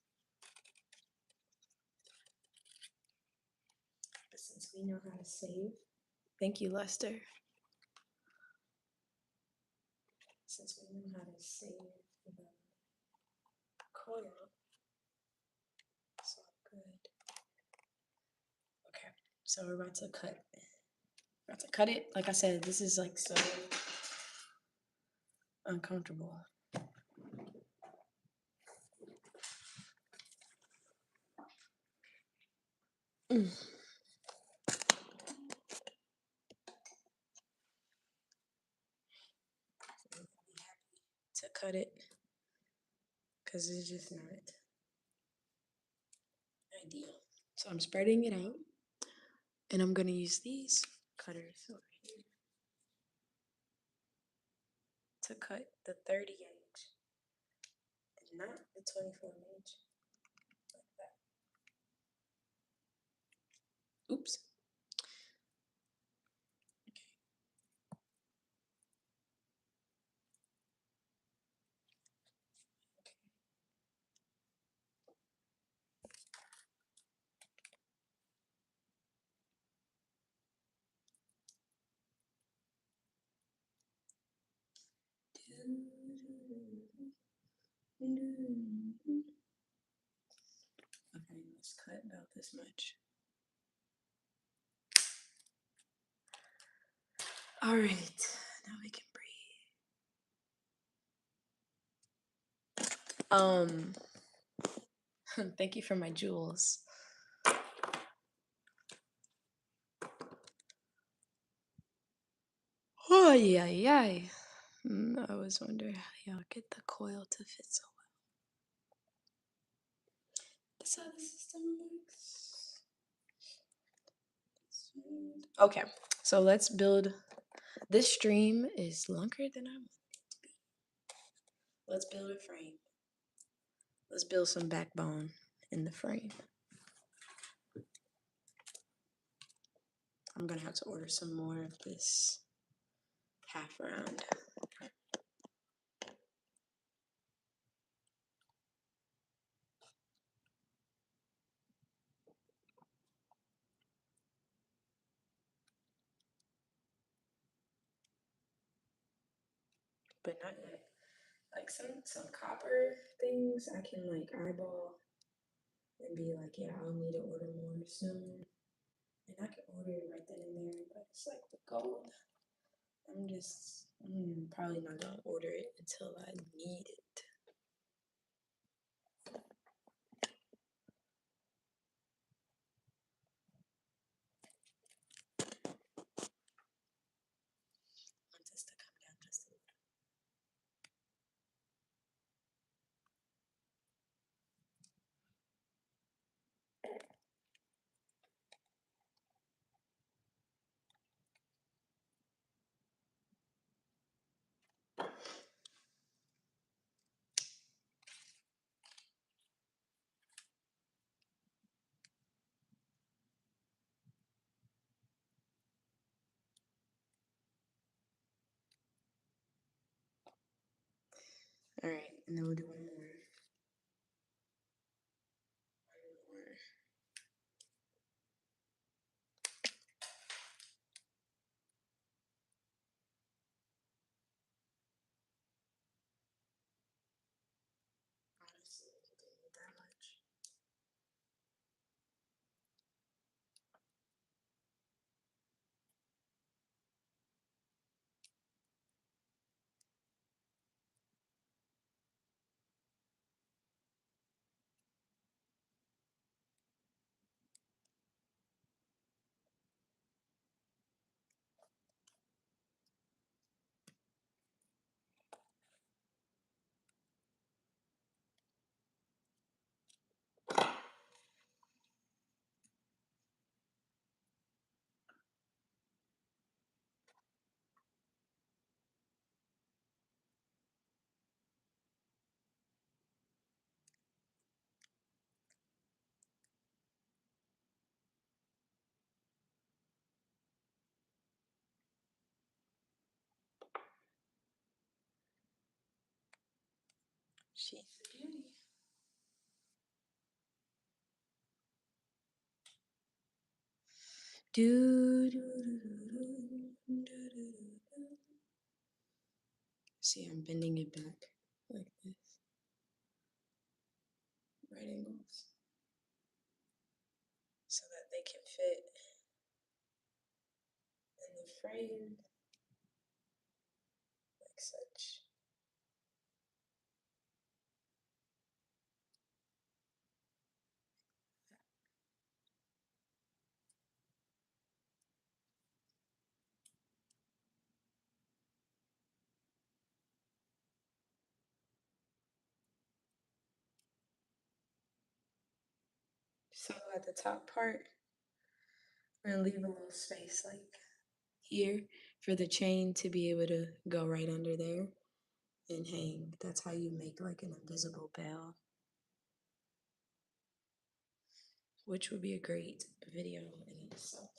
But since we know how to save, thank you, Lester. Since we know how to save the coil, it's all good. Okay, so we're about to cut. About to cut it. Like I said, this is like so uncomfortable. To cut it because it's just not ideal. So I'm spreading it out, and I'm gonna use these cutters over here to cut the 30 gauge and not the 24 gauge. Like that. Oops. Okay, let's cut about this much. All right, now we can breathe. Thank you for my jewels. Oh yeah, yeah. I was wondering how y'all get the coil to fit so well. That's how the system works. Okay, so let's build. This stream is longer than I want it to be. Let's build a frame. Let's build some backbone in the frame. I'm gonna have to order some more of this half round. But not yet. Like some copper things I can like eyeball and be like, yeah, I'll need to order more soon. And I can order it right then and there, but it's like the gold. I'm probably not gonna order it until I need it. Want this to come down just a little. All right, and then we'll do one more. Honestly, it didn't need that much. She's a beauty. Do, do, do, do, do, do. See, I'm bending it back like this. Right angles. So that they can fit in the frame like such. So at the top part, we're gonna leave a little space like here for the chain to be able to go right under there and hang. That's how you make like an invisible bell, which would be a great video in itself.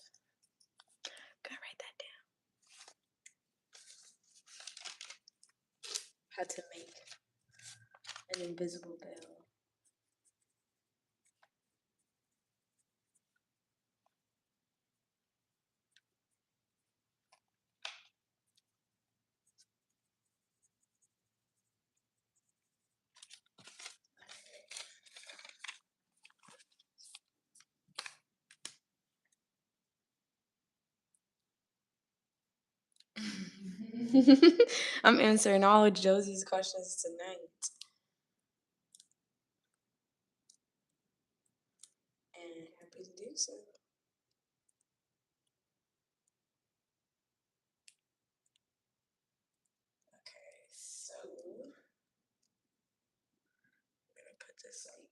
Gotta write that down. How to make an invisible bell. I'm answering all of Josie's questions tonight. And happy to do so. Okay, so I'm gonna put this like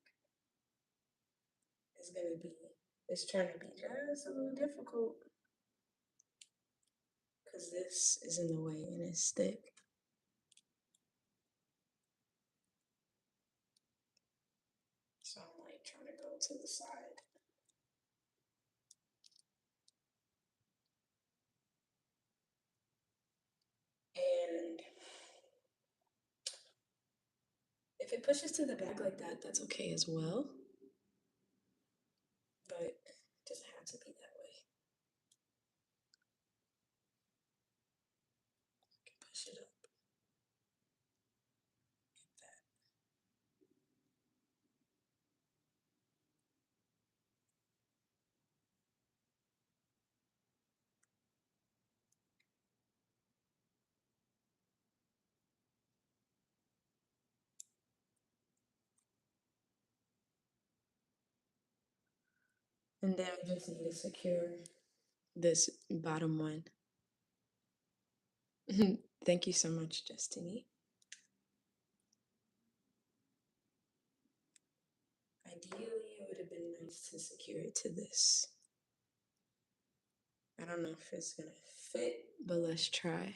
it's trying to be just a little difficult because this is in the way and it's thick. So I'm like trying to go to the side. And if it pushes to the back like that, that's okay as well. But it doesn't have to be that way. I can push it up. Like that. And then we just need to secure this bottom one. Thank you so much, Destiny. Ideally, it would have been nice to secure it to this. I don't know if it's gonna fit, but let's try.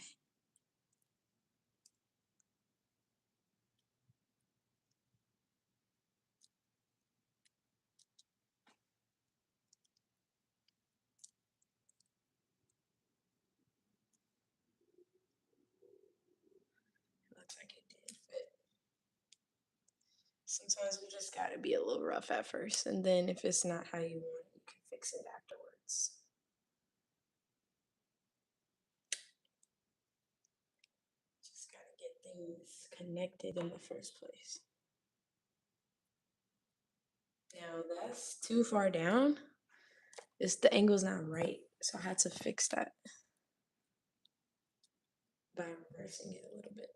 Looks like it did fit. Sometimes we just gotta be a little rough at first, and then if it's not how you want, you can fix it afterwards. Just gotta get things connected in the first place. Now that's too far down. The angle's not right, so I had to fix that by reversing it a little bit.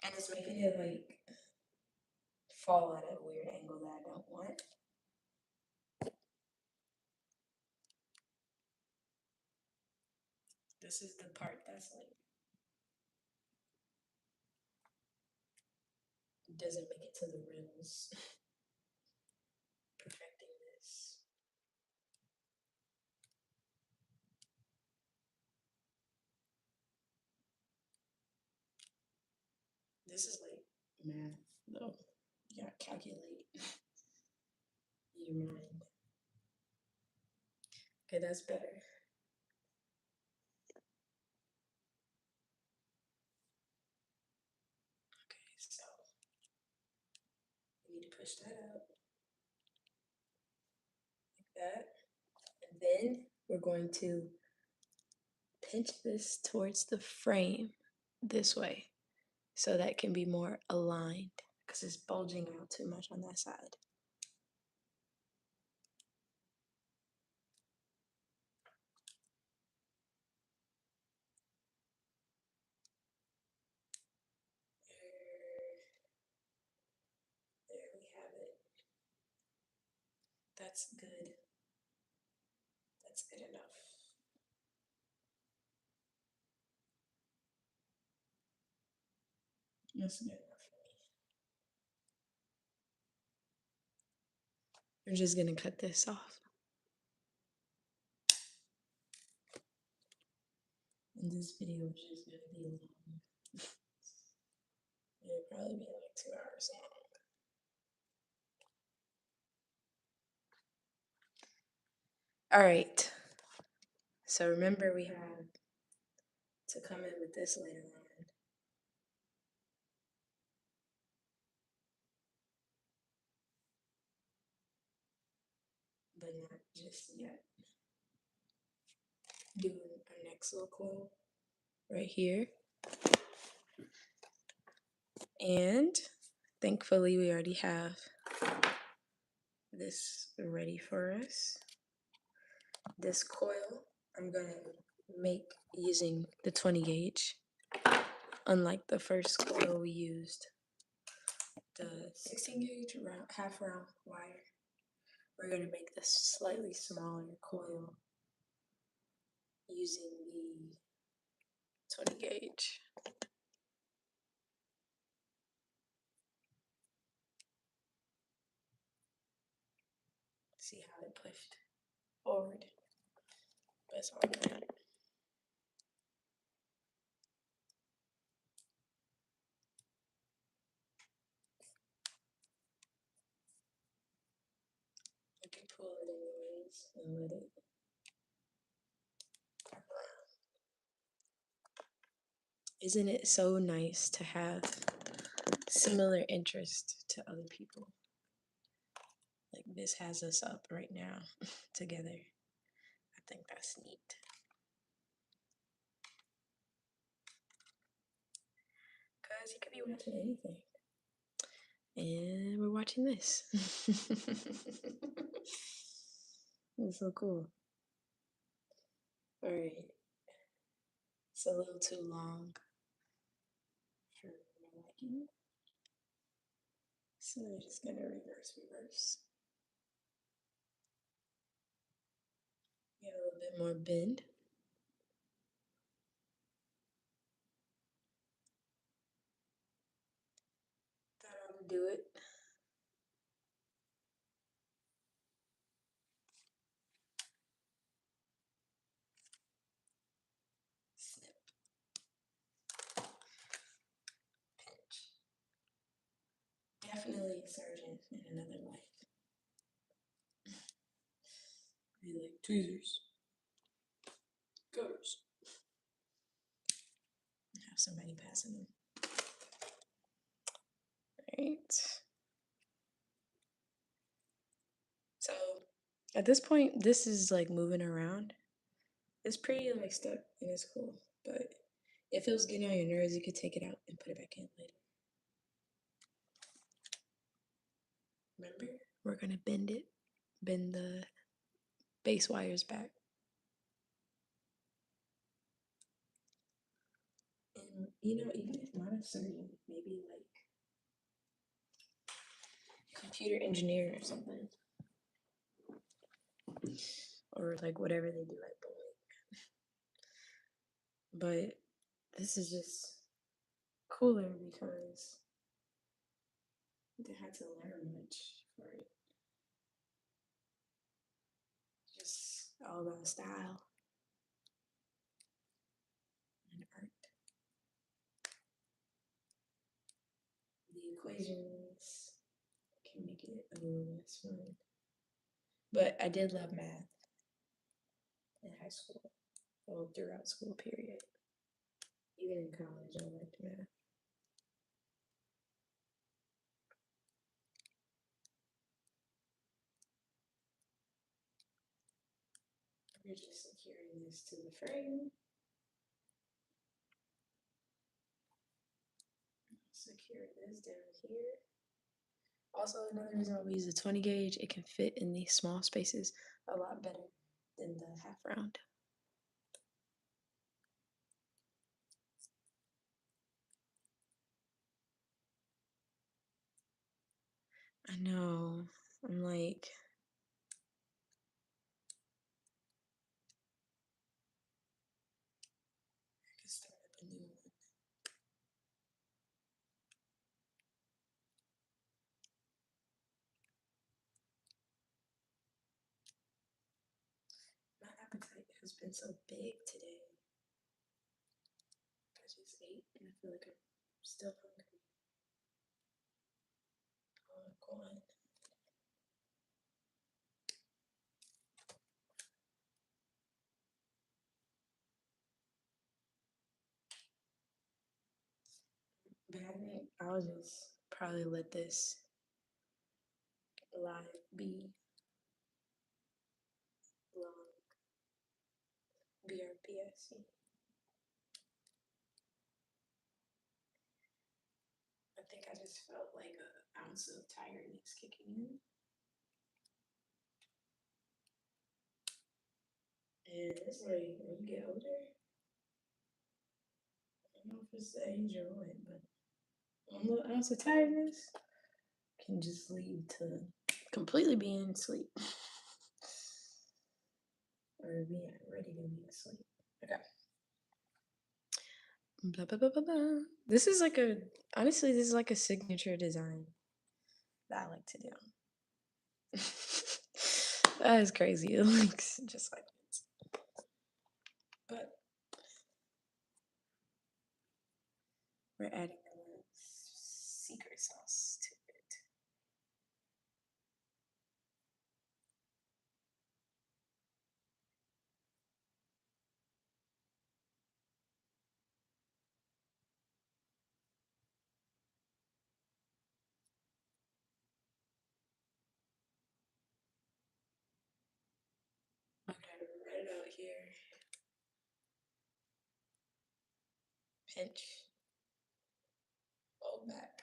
And it's making it like fall at a weird angle that I don't want. This is the part that's like doesn't make it to the rims. Perfecting this. This is like math, though. You gotta calculate your mind. Okay, that's better. Okay, so we need to push that out like that. And then we're going to pinch this towards the frame this way so that can be more aligned because it's bulging out too much on that side. There we have it. That's good. That's good enough. That's good enough for me. We're just gonna cut this off. And this video is just gonna be long. It'll probably be like 2 hours long. All right. So remember, we have to come in with this later on. But not just yet. Doing our next little coil right here. And thankfully, we already have this ready for us. This coil, I'm gonna make using the 20 gauge. Unlike the first coil we used, the 16 gauge half round wire, we're gonna make this slightly smaller coil using the 20 gauge. See how it pushed forward. That's all right. You can pull it anyways and let it. Isn't it so nice to have similar interest to other people? Like this has us up right now together. I think that's neat. Because you could be watching anything. And we're watching this. It's so cool. All right, it's a little too long for my liking. So I'm just gonna reverse. Get a little bit more bend. That ought to do it. Snip, pinch. Definitely a surgeon in another life. Be like tweezers, cutters. Have somebody passing them. Right. So at this point, this is like moving around. It's pretty like stuck and it's cool. But if it was getting on your nerves, you could take it out and put it back in later. Remember? We're gonna bend it. Bend the base wires back. And even if not a surgeon, maybe like computer engineer or something. Or like whatever they do at bowling. But this is just cooler because they had to learn much for it. Just all about style and art. The equations can make it a little less fun. But I did love math in high school. Well, throughout school period. Even in college, I liked math. We're just securing this to the frame. Secure this down here. Also, another reason why we use a 20 gauge, it can fit in these small spaces a lot better than the half round. I know. I'm like, I could start up a new one. My appetite has been so big today. I just ate and I feel like I'm still hungry. Oh, go on. But I think I'll just probably let this live be long BRPSC. I think I just felt like an ounce of tiredness kicking in. And it's like when you get older, I don't know if it's the age or what, but a little ounce of tiredness can just lead to completely being asleep. Or being ready to be asleep. Okay. Blah, blah, blah, blah, blah. This is like a signature design that I like to do. That is crazy. It looks just like this. But we're adding a little secret sauce to it. Okay, right out here. Pinch. Fold back.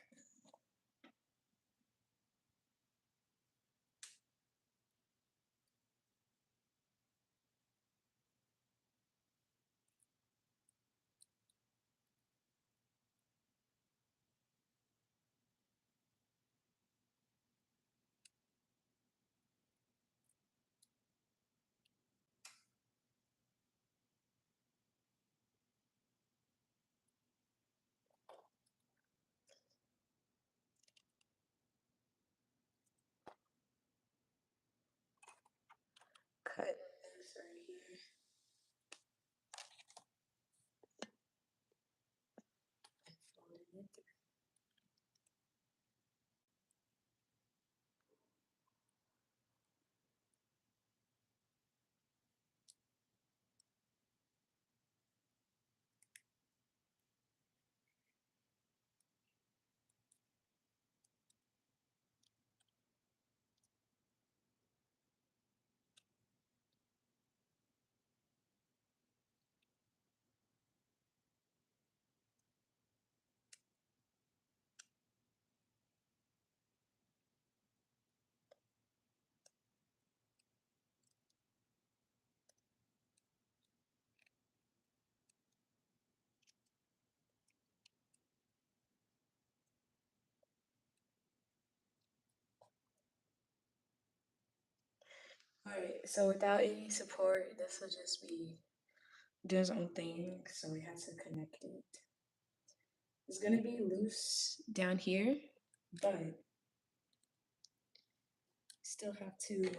Alright, so without any support, this will just be doing its own thing. So we have to connect it. It's gonna be loose down here, but still have to.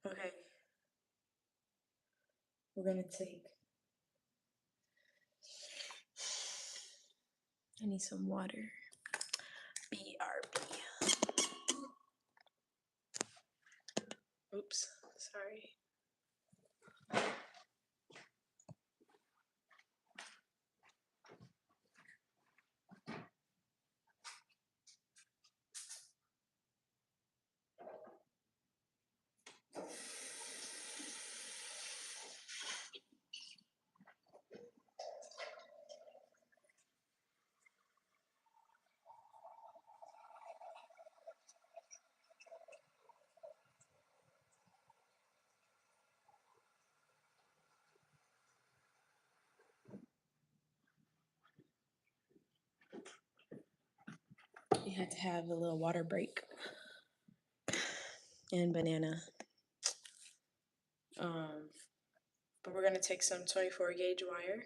Okay, we're gonna take. I need some water. BRB. Oops, sorry. You had to have a little water break and banana. But we're gonna take some 24 gauge wire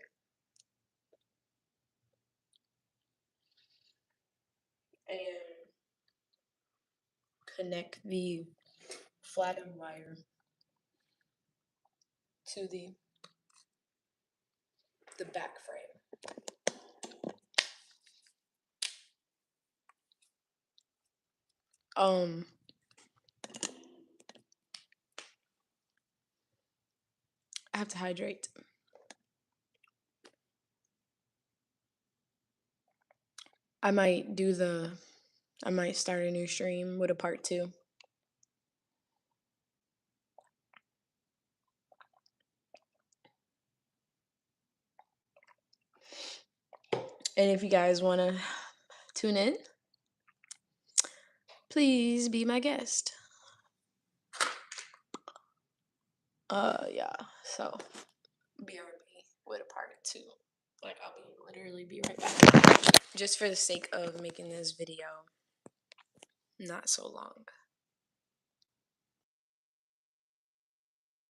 and connect the flattened wire to the back frame. I have to hydrate. I might start a new stream with a part 2. And if you guys want to tune in, please be my guest. Yeah, so BRB with a part 2. Like, I'll literally be right back. Just for the sake of making this video not so long.